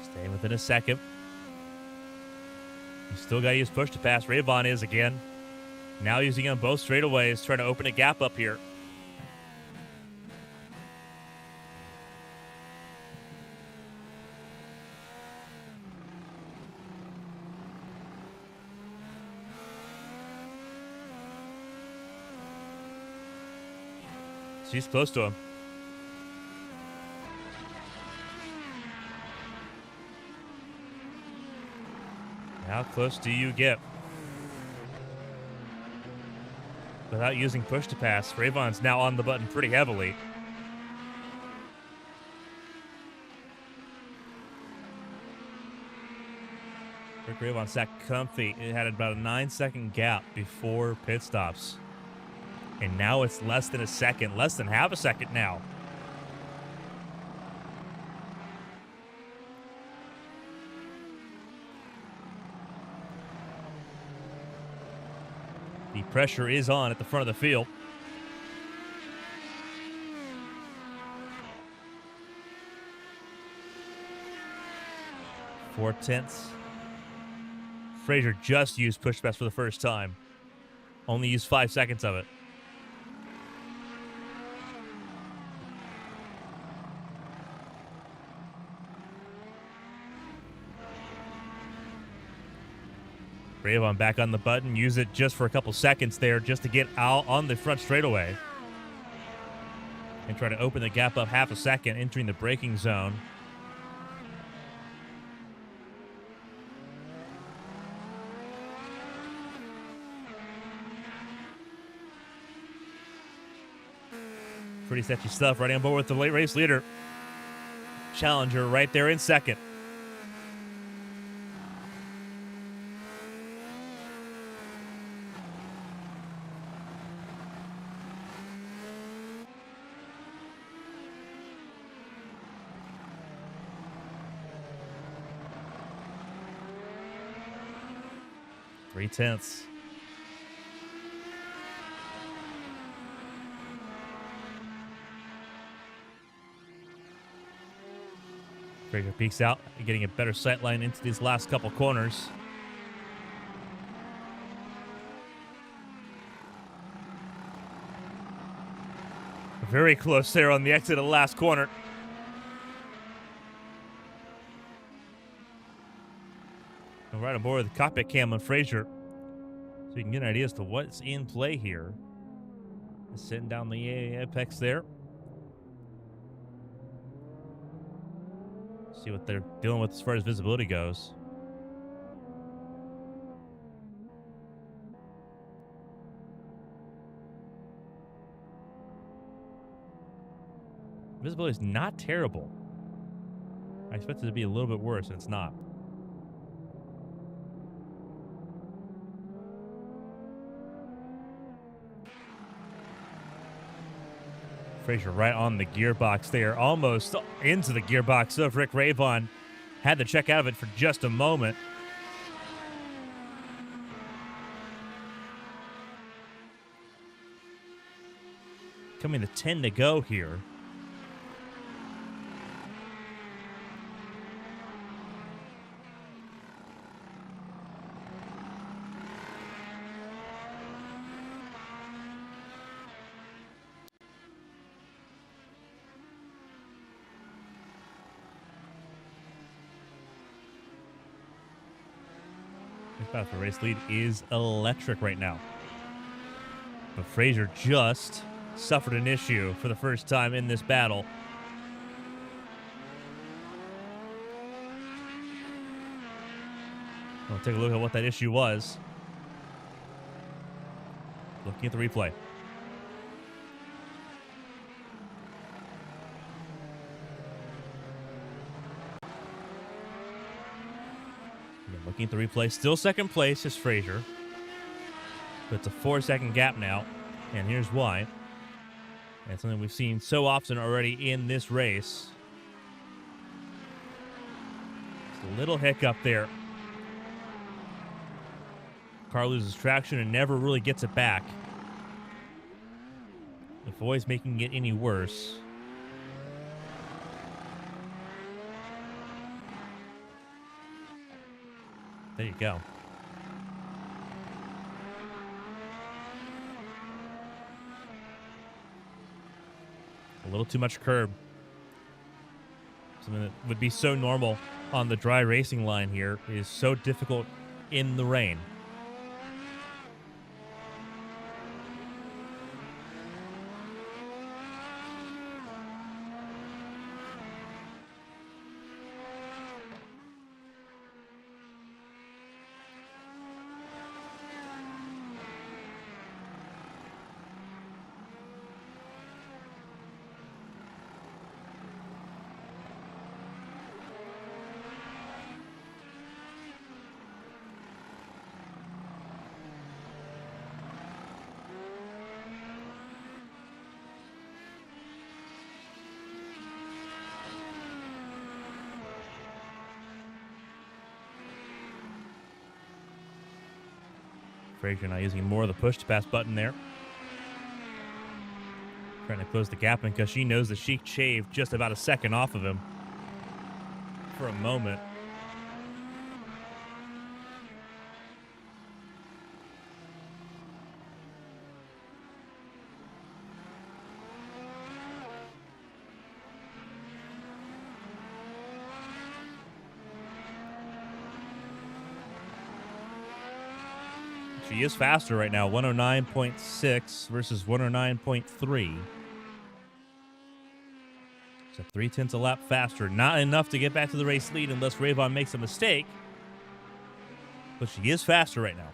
Staying within a second. You still got to use push to pass. Rayvon is again. Now using it on both straightaways, trying to open a gap up here. She's close to him. How close do you get? Without using push to pass, Rayvon's now on the button pretty heavily. Rick Rayvon sat comfy. It had about a 9-second gap before pit stops. And now it's less than a second, less than half a second now. The pressure is on at the front of the field. Four tenths. Frazier just used push pass for the first time. Only used 5 seconds of it. Rayvon back on the button. Use it just for a couple seconds there just to get out on the front straightaway. And try to open the gap up half a second, entering the braking zone. Pretty sketchy stuff. Right on board with the late race leader. Challenger right there in second. Three tenths. Frazier peeks out, getting a better sight line into these last couple corners. Very close there on the exit of the last corner. I'm right aboard the cockpit cam on Frazier, so you can get an idea as to what's in play here. Sitting down the apex there. See what they're dealing with as far as visibility goes. Visibility is not terrible. I expected it to be a little bit worse, and it's not. Frazier right on the gearbox there, almost into the gearbox of Rick Ravon. Had to check out of it for just a moment. Coming to 10 to go here. This battle for race lead is electric right now. But Frazier just suffered an issue for the first time in this battle. We'll take a look at what that issue was. Looking at the replay. Again, looking at the replay, still second place is Frazier. But it's a 4-second gap now, and here's why. And it's something we've seen so often already in this race. Just a little hiccup there. Car loses traction and never really gets it back. Avoids making it any worse. There you go. A little too much curb. Something that would be so normal on the dry racing line here is so difficult in the rain. Frazier now using more of the push-to-pass button there. Trying to close the gap in because she knows that she shaved just about a second off of him for a moment. She is faster right now, 109.6 versus 109.3. So 0.3 a lap faster. Not enough to get back to the race lead unless Ravon makes a mistake. But she is faster right now.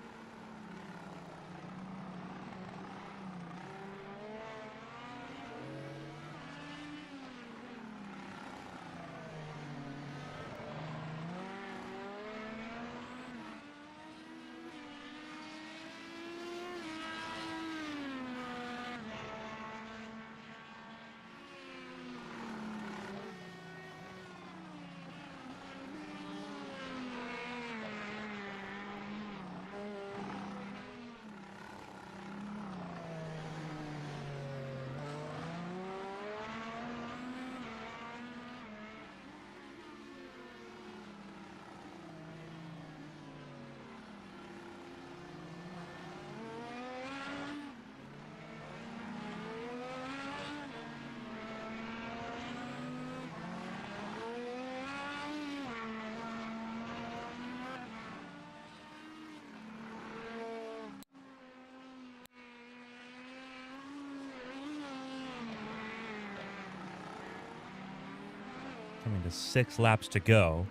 Coming to 6 laps to go.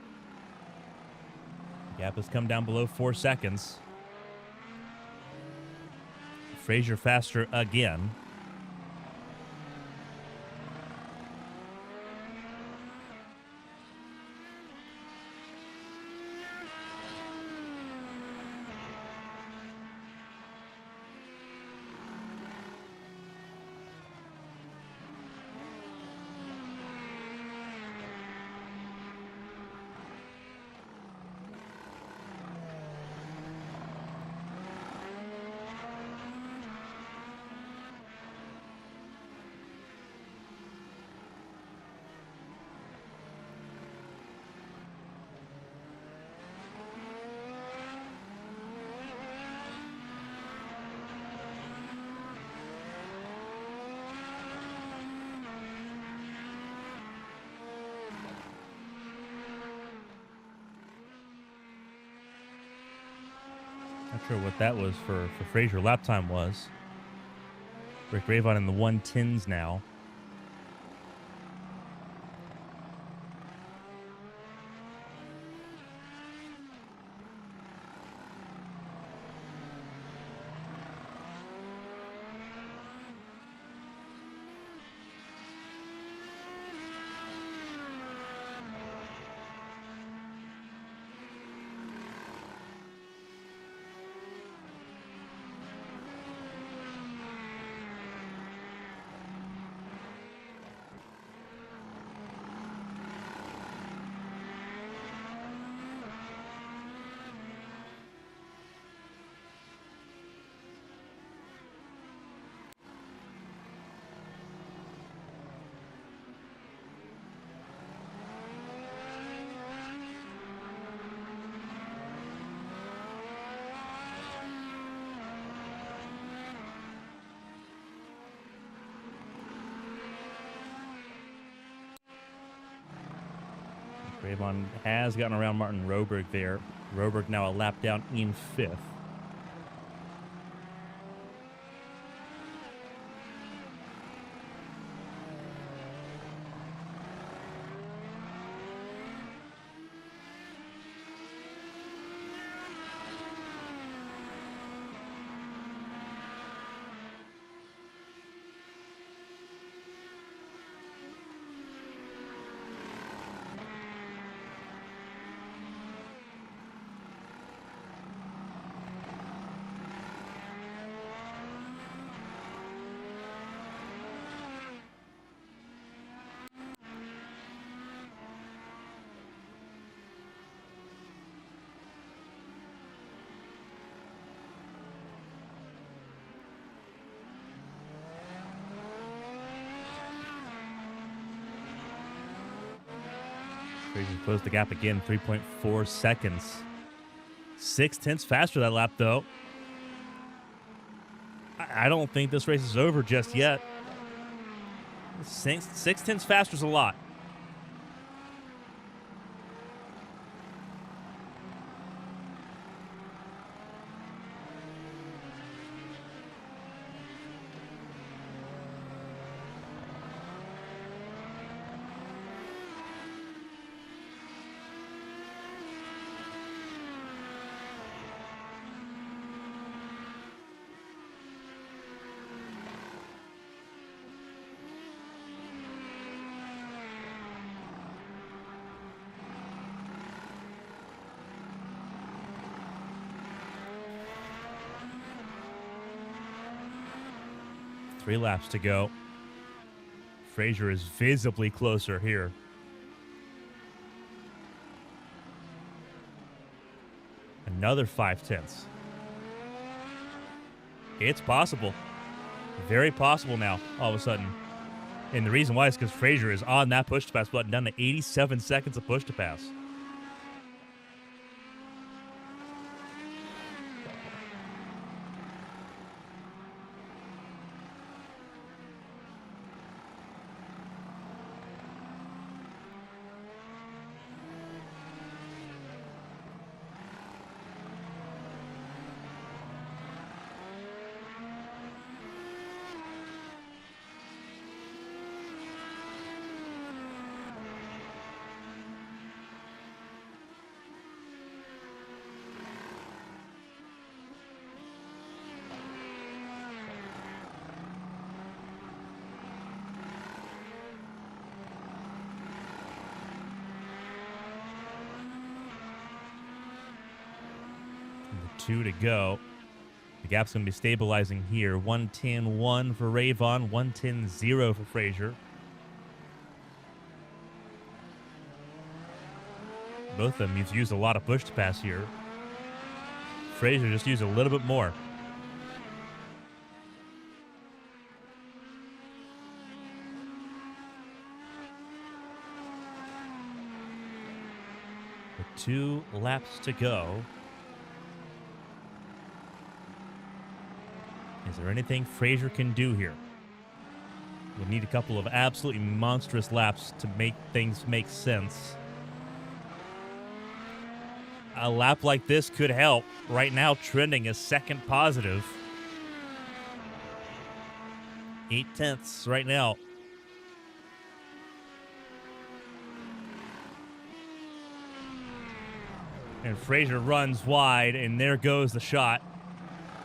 Gap has come down below 4 seconds. Frazier faster again. Not sure what that was for Frazier. Lap time was. Rick Ravon in the 110s now. Ravon has gotten around Martin Roberg there. Roberg now a lap down in 5th. Frazier closed the gap again, 3.4 seconds. 0.6 faster that lap, though. I don't think this race is over just yet. 0.6 faster is a lot. Three laps to go. Frazier is visibly closer here. Another 0.5. It's possible. Very possible now, all of a sudden. And the reason why is because Frazier is on that push to pass button, down to 87 seconds of push to pass. 2 to go. The gap's going to be stabilizing here. 1:10.1 for Rayvon, 1:10.0 for Frazier. Both of them have used a lot of push to pass here. Frazier just used a little bit more. With 2 laps to go. Is there anything Frazier can do here? We'll need a couple of absolutely monstrous laps to make things make sense. A lap like this could help. Right now, trending is second positive. 0.8 right now. And Frazier runs wide, and there goes the shot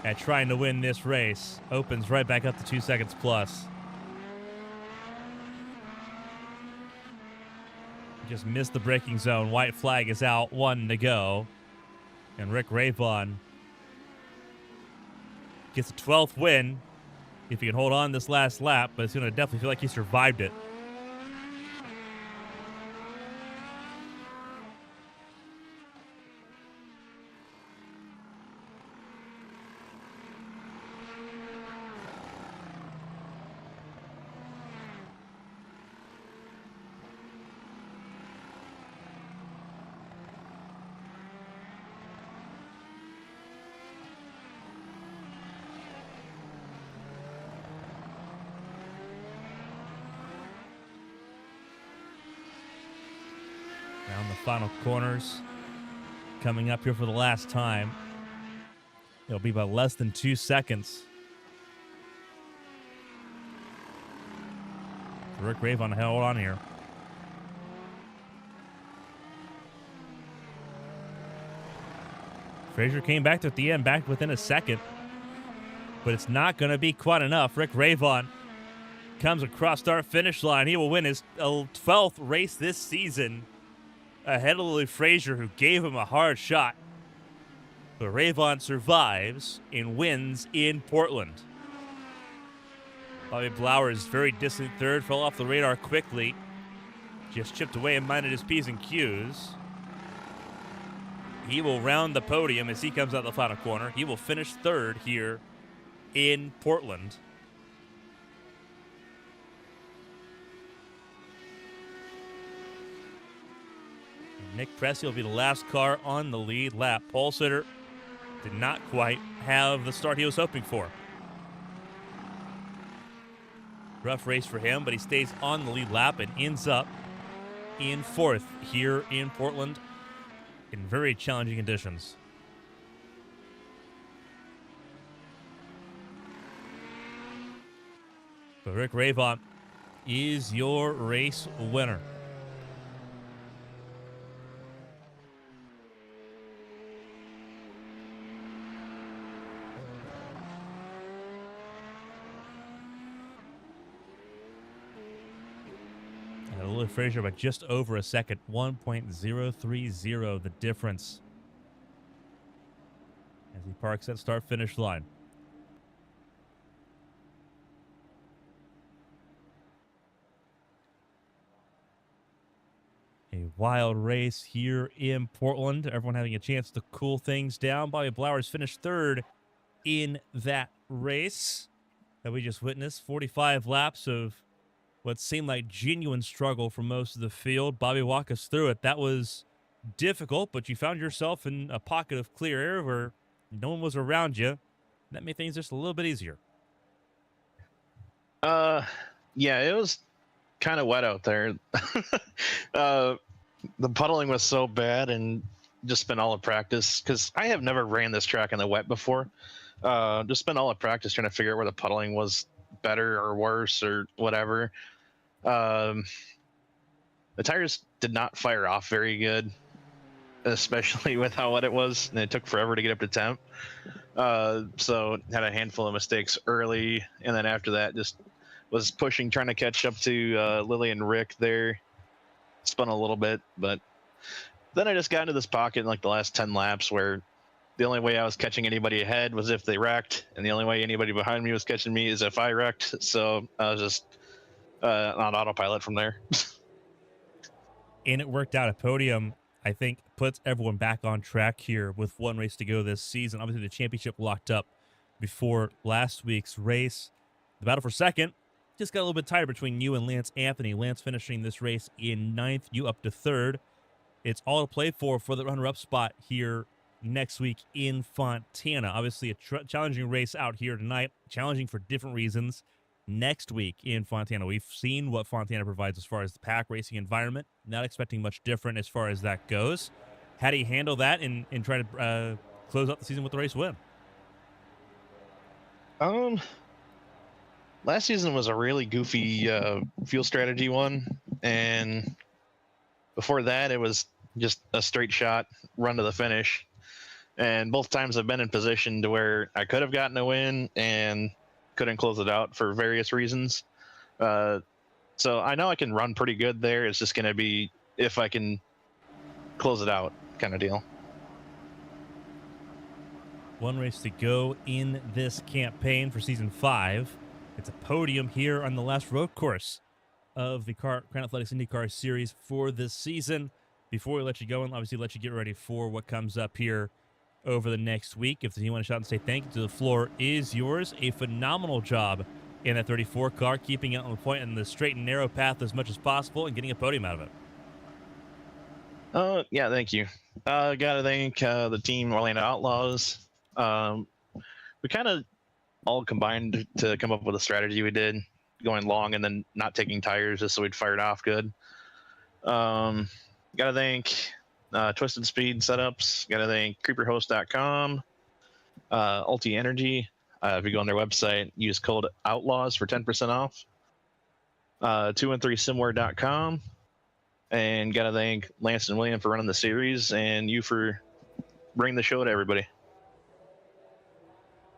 at trying to win this race. Opens right back up to 2 seconds plus. Just missed the braking zone. White flag is out. 1 to go. And Rick Rayvon gets a 12th win if he can hold on this last lap, but it's going to definitely feel like he survived it. Down the final corners. Coming up here for the last time. It'll be by less than 2 seconds. Rick Rayvon held on here. Frazier came back to at the end, back within a second. But it's not going to be quite enough. Rick Rayvon comes across start finish line. He will win his 12th race this season ahead of Lily Frazier, who gave him a hard shot. But Rayvon survives and wins in Portland. Bobby Blowers, very distant third, fell off the radar quickly. Just chipped away and minded his P's and Q's. He will round the podium as he comes out the final corner. He will finish third here in Portland. Nick Pressey will be the last car on the lead lap. Paul Sitter did not quite have the start he was hoping for. Rough race for him, but he stays on the lead lap and ends up in fourth here in Portland in very challenging conditions. But Rick Rayvon is your race winner. Lily Frazier by just over a second, 1.030 the difference as he parks at start-finish line. A wild race here in Portland. Everyone having a chance to cool things down. Bobby Blowers finished third in that race that we just witnessed. 45 laps of what seemed like genuine struggle for most of the field. Bobby, walk us through it. That was difficult, but you found yourself in a pocket of clear air where no one was around you. That made things just a little bit easier. Yeah, it was kind of wet out there. The puddling was so bad, and just spent all of practice, because I have never ran this track in the wet before. Just spent all of practice trying to figure out where the puddling was better or worse or whatever. The tires did not fire off very good, especially with how wet it was, and it took forever to get up to temp. So had a handful of mistakes early, and then after that just was pushing, trying to catch up to Lily and Rick there. Spun a little bit, but then I just got into this pocket in like the last 10 laps where the only way I was catching anybody ahead was if they wrecked, and the only way anybody behind me was catching me is if I wrecked. So I was just on autopilot from there. And it worked out. A podium, I think, puts everyone back on track here with one race to go this season. Obviously, the championship locked up before last week's race. The battle for second just got a little bit tighter between you and Lance Anthony. Lance finishing this race in ninth, you up to third. It's all to play for the runner-up spot here next week in Fontana. Obviously, a challenging race out here tonight. Challenging for different reasons. Next week in Fontana, we've seen what Fontana provides as far as the pack racing environment. Not expecting much different as far as that goes. How do you handle that and try to close out the season with the race win? Last season was a really goofy fuel strategy one, and before that it was just a straight shot run to the finish. And both times I've been in position to where I could have gotten a win and couldn't close it out for various reasons. So I know I can run pretty good there. It's just going to be if I can close it out kind of deal. One race to go in this campaign for season 5. It's a podium here on the last road course of the Crown Athletics IndyCar series for this season. Before we let you go and obviously let you get ready for what comes up here over the next week, if you want to shout and say thank you, to the floor is yours. A phenomenal job in that 34 car, keeping it on the point and the straight and narrow path as much as possible and getting a podium out of it. Yeah, thank you. Gotta thank the team Orlando Outlaws. We kind of all combined to come up with a strategy we did, going long and then not taking tires just so we'd fire it off good. Gotta thank Twisted Speed Setups. Gotta thank creeperhost.com, Ulti Energy. If you go on their website, use code OUTLAWS for 10% off. 213simware.com. And gotta thank Lance and William for running the series and you for bringing the show to everybody.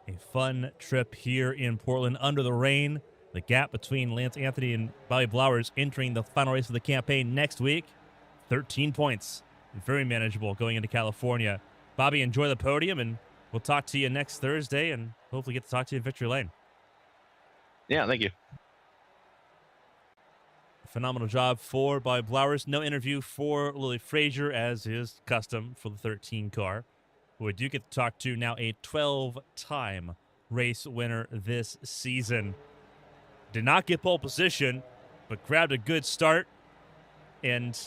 A fun trip here in Portland under the rain. The gap between Lance Anthony and Bobby Blowers entering the final race of the campaign next week. 13 points. Very manageable going into California. Bobby, enjoy the podium, and we'll talk to you next Thursday and hopefully get to talk to you in Victory Lane. Yeah, thank you. Phenomenal job for Bobby Blowers. No interview for Lily Frazier, as is custom for the 13 car. We do get to talk to now a 12-time race winner this season. Did not get pole position, but grabbed a good start and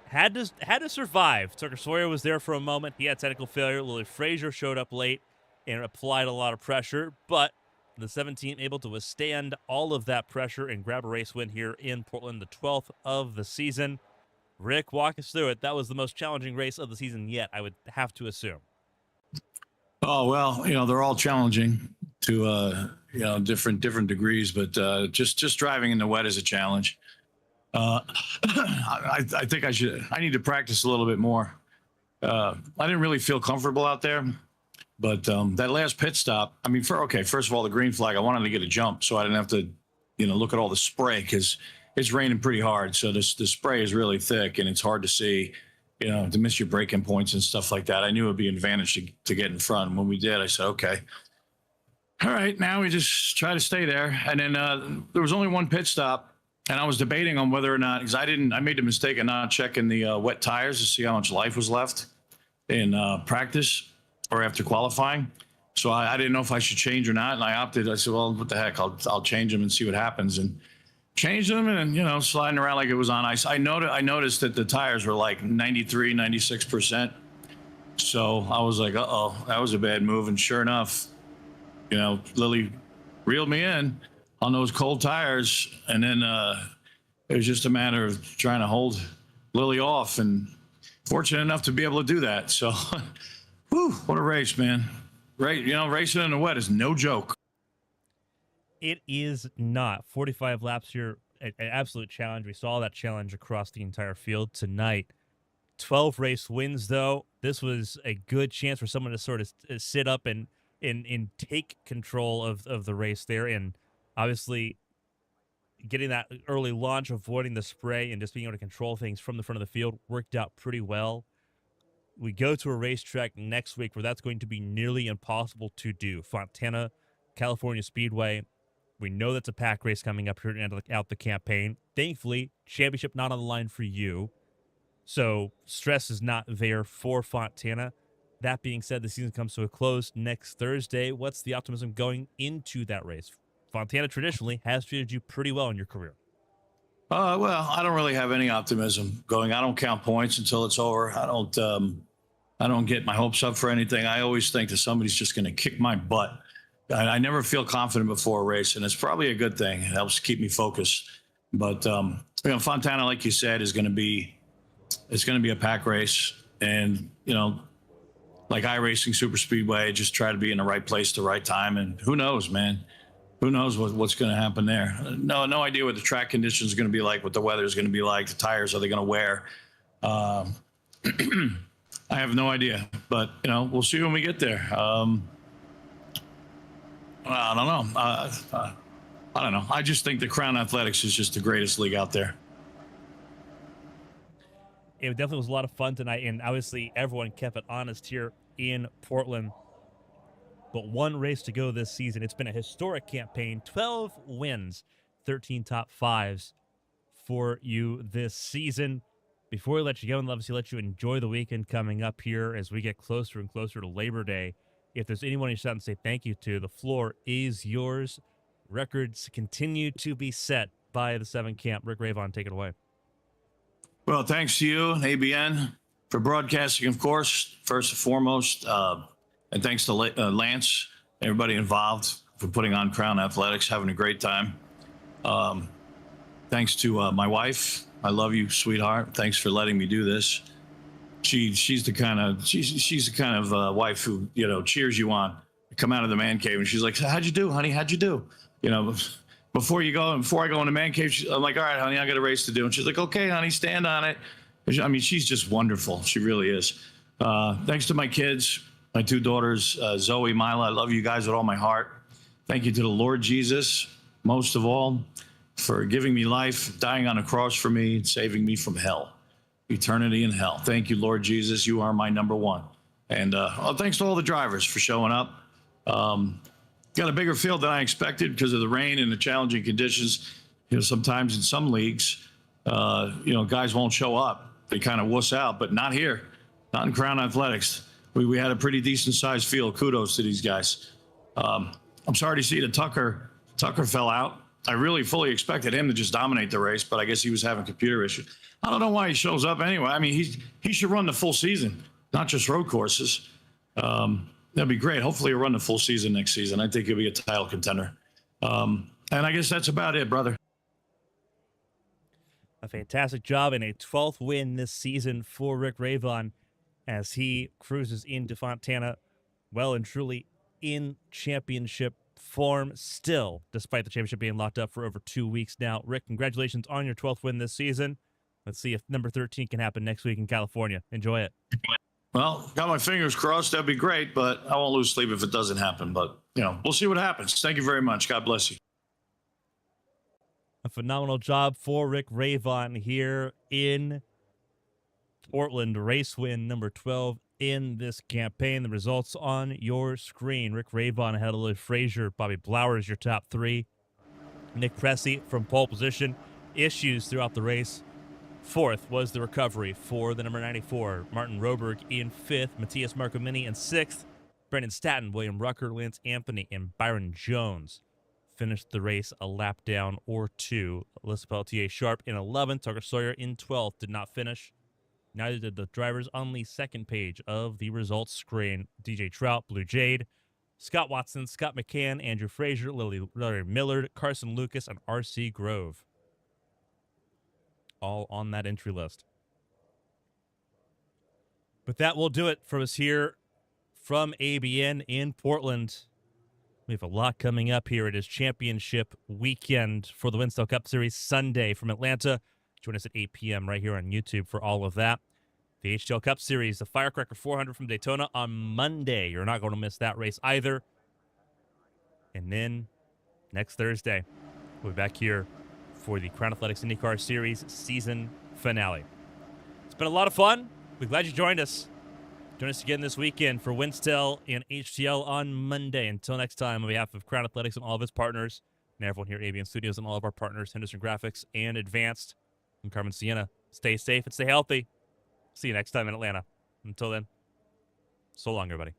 had to survive. Tucker Sawyer was there for a moment. He had technical failure. Lily Frazier showed up late and applied a lot of pressure, but the 17 able to withstand all of that pressure and grab a race win here in Portland, the 12th of the season. Rick, walk us through it. That was the most challenging race of the season yet, I would have to assume. Oh, well, they're all challenging to, different degrees, but just driving in the wet is a challenge. I think I need to practice a little bit more. I didn't really feel comfortable out there, but that last pit stop, first of all, the green flag, I wanted to get a jump so I didn't have to, look at all the spray because it's raining pretty hard. So the spray is really thick and it's hard to see, to miss your braking points and stuff like that. I knew it would be an advantage to get in front. And when we did, I said, okay, all right, now we just try to stay there. And then there was only one pit stop, and I was debating on whether or not, because I made the mistake of not checking the wet tires to see how much life was left in practice or after qualifying. So I didn't know if I should change or not. And I opted, I said, well, what the heck, I'll change them and see what happens. And changed them and, sliding around like it was on ice. I noticed that the tires were like 93, 96%. So I was like, uh-oh, that was a bad move. And sure enough, Lily reeled me in on those cold tires. And then it was just a matter of trying to hold Lily off, and fortunate enough to be able to do that. So, whew, what a race, man. Right. Racing in the wet is no joke. It is not. 45 laps here, an absolute challenge. We saw that challenge across the entire field tonight. 12 race wins, though. This was a good chance for someone to sort of sit up and take control of the race there. And obviously getting that early launch, avoiding the spray, and just being able to control things from the front of the field worked out pretty well. we go to a racetrack next week where that's going to be nearly impossible to do. Fontana, California Speedway. We know that's a pack race coming up here to end out the campaign. Thankfully, championship not on the line for you. So stress is not there for Fontana. That being said, the season comes to a close next Thursday. What's the optimism going into that race? Fontana traditionally has treated you pretty well in your career. Well, I don't really have any optimism going. I don't count points until it's over. I don't get my hopes up for anything. I always think that somebody's just going to kick my butt. I never feel confident before a race, and it's probably a good thing. It helps keep me focused. But Fontana, like you said, it's going to be a pack race, and like iRacing Super Speedway, just try to be in the right place at the right time. And who knows, man? Who knows what's going to happen there? No idea what the track conditions are going to be like, what the weather is going to be like, the tires are they going to wear. I have no idea, but we'll see when we get there. I don't know. I don't know. I just think the Crown Athletics is just the greatest league out there. It definitely was a lot of fun tonight, and obviously everyone kept it honest here in Portland. But one race to go this season. It's been a historic campaign. 12 wins, 13 top fives for you this season. Before we let you go and obviously let you enjoy the weekend coming up here as we get closer and closer to Labor Day, if there's anyone you should and say thank you to, the floor is yours. Records continue to be set by the 7 camp. Rick Ravon, take it away. Well, thanks to you and ABN for broadcasting, of course, first and foremost. And thanks to Lance, everybody involved for putting on Crown Athletics, having a great time. Thanks to my wife. I love you, sweetheart. Thanks for letting me do this. She's the kind of wife who, cheers you on. You come out of the man cave and she's like, how'd you do, honey? How'd you do? Before I go in the man cave, I'm like, all right, honey, I got a race to do. And she's like, okay, honey, stand on it. I mean, she's just wonderful. She really is. Thanks to my kids, my 2 daughters, Zoe, Mila. I love you guys with all my heart. Thank you to the Lord Jesus, most of all, for giving me life, dying on a cross for me, and saving me from hell, eternity in hell. Thank you, Lord Jesus. You are my number one. And thanks to all the drivers for showing up. Got a bigger field than I expected because of the rain and the challenging conditions. Sometimes in some leagues, guys won't show up. They kind of wuss out, but not here, not in Crown Athletics. We had a pretty decent sized field. Kudos to these guys. I'm sorry to see that Tucker fell out. I really fully expected him to just dominate the race, but I guess he was having computer issues. I don't know why he shows up anyway. I mean, he should run the full season, not just road courses. That'd be great. Hopefully he'll run the full season next season. I think he'll be a title contender. And I guess that's about it, brother. A fantastic job and a 12th win this season for Rick Ravon as he cruises into Fontana well and truly in championship form still, despite the championship being locked up for over 2 weeks now. Rick, congratulations on your 12th win this season. Let's see if number 13 can happen next week in California. Enjoy it. Well, got my fingers crossed. That'd be great, but I won't lose sleep if it doesn't happen. But, we'll see what happens. Thank you very much. God bless you. A phenomenal job for Rick Ravon here in Portland. Race win number 12 in this campaign. The results on your screen. Rick Ravon ahead of Lily Frazier. Bobby Blowers, your top 3. Nick Pressey from pole position. Issues throughout the race. 4th was the recovery for the number 94. Martin Roberg in 5th. Matthias Marcomini in 6th. Brendan Statton, William Rucker, Lance Anthony, and Byron Jones finished the race a lap down or 2. Alyssa Pelletier Sharp in 11th. Tucker Sawyer in 12th. Did not finish. Neither did the drivers on the second page of the results screen. DJ Trout, Blue Jade, Scott Watson, Scott McCann, Andrew Frazier, Larry Millard, Carson Lucas, and R.C. Grove. All on that entry list. But that will do it for us here from ABN in Portland. We have a lot coming up here. It is championship weekend for the Winstone Cup Series Sunday from Atlanta. Join us at 8 p.m. right here on YouTube for all of that. The HTL Cup Series, the Firecracker 400 from Daytona on Monday. You're not going to miss that race either. And then next Thursday, we'll be back here for the Crown Athletics IndyCar Series season finale. It's been a lot of fun. We're glad you joined us. Join us again this weekend for Winstel and HTL on Monday. Until next time, on behalf of Crown Athletics and all of its partners, and everyone here at ABN Studios and all of our partners, Henderson Graphics and Advanced, and Carmen, Sienna, stay safe and stay healthy. See you next time in Atlanta. Until then, so long, everybody.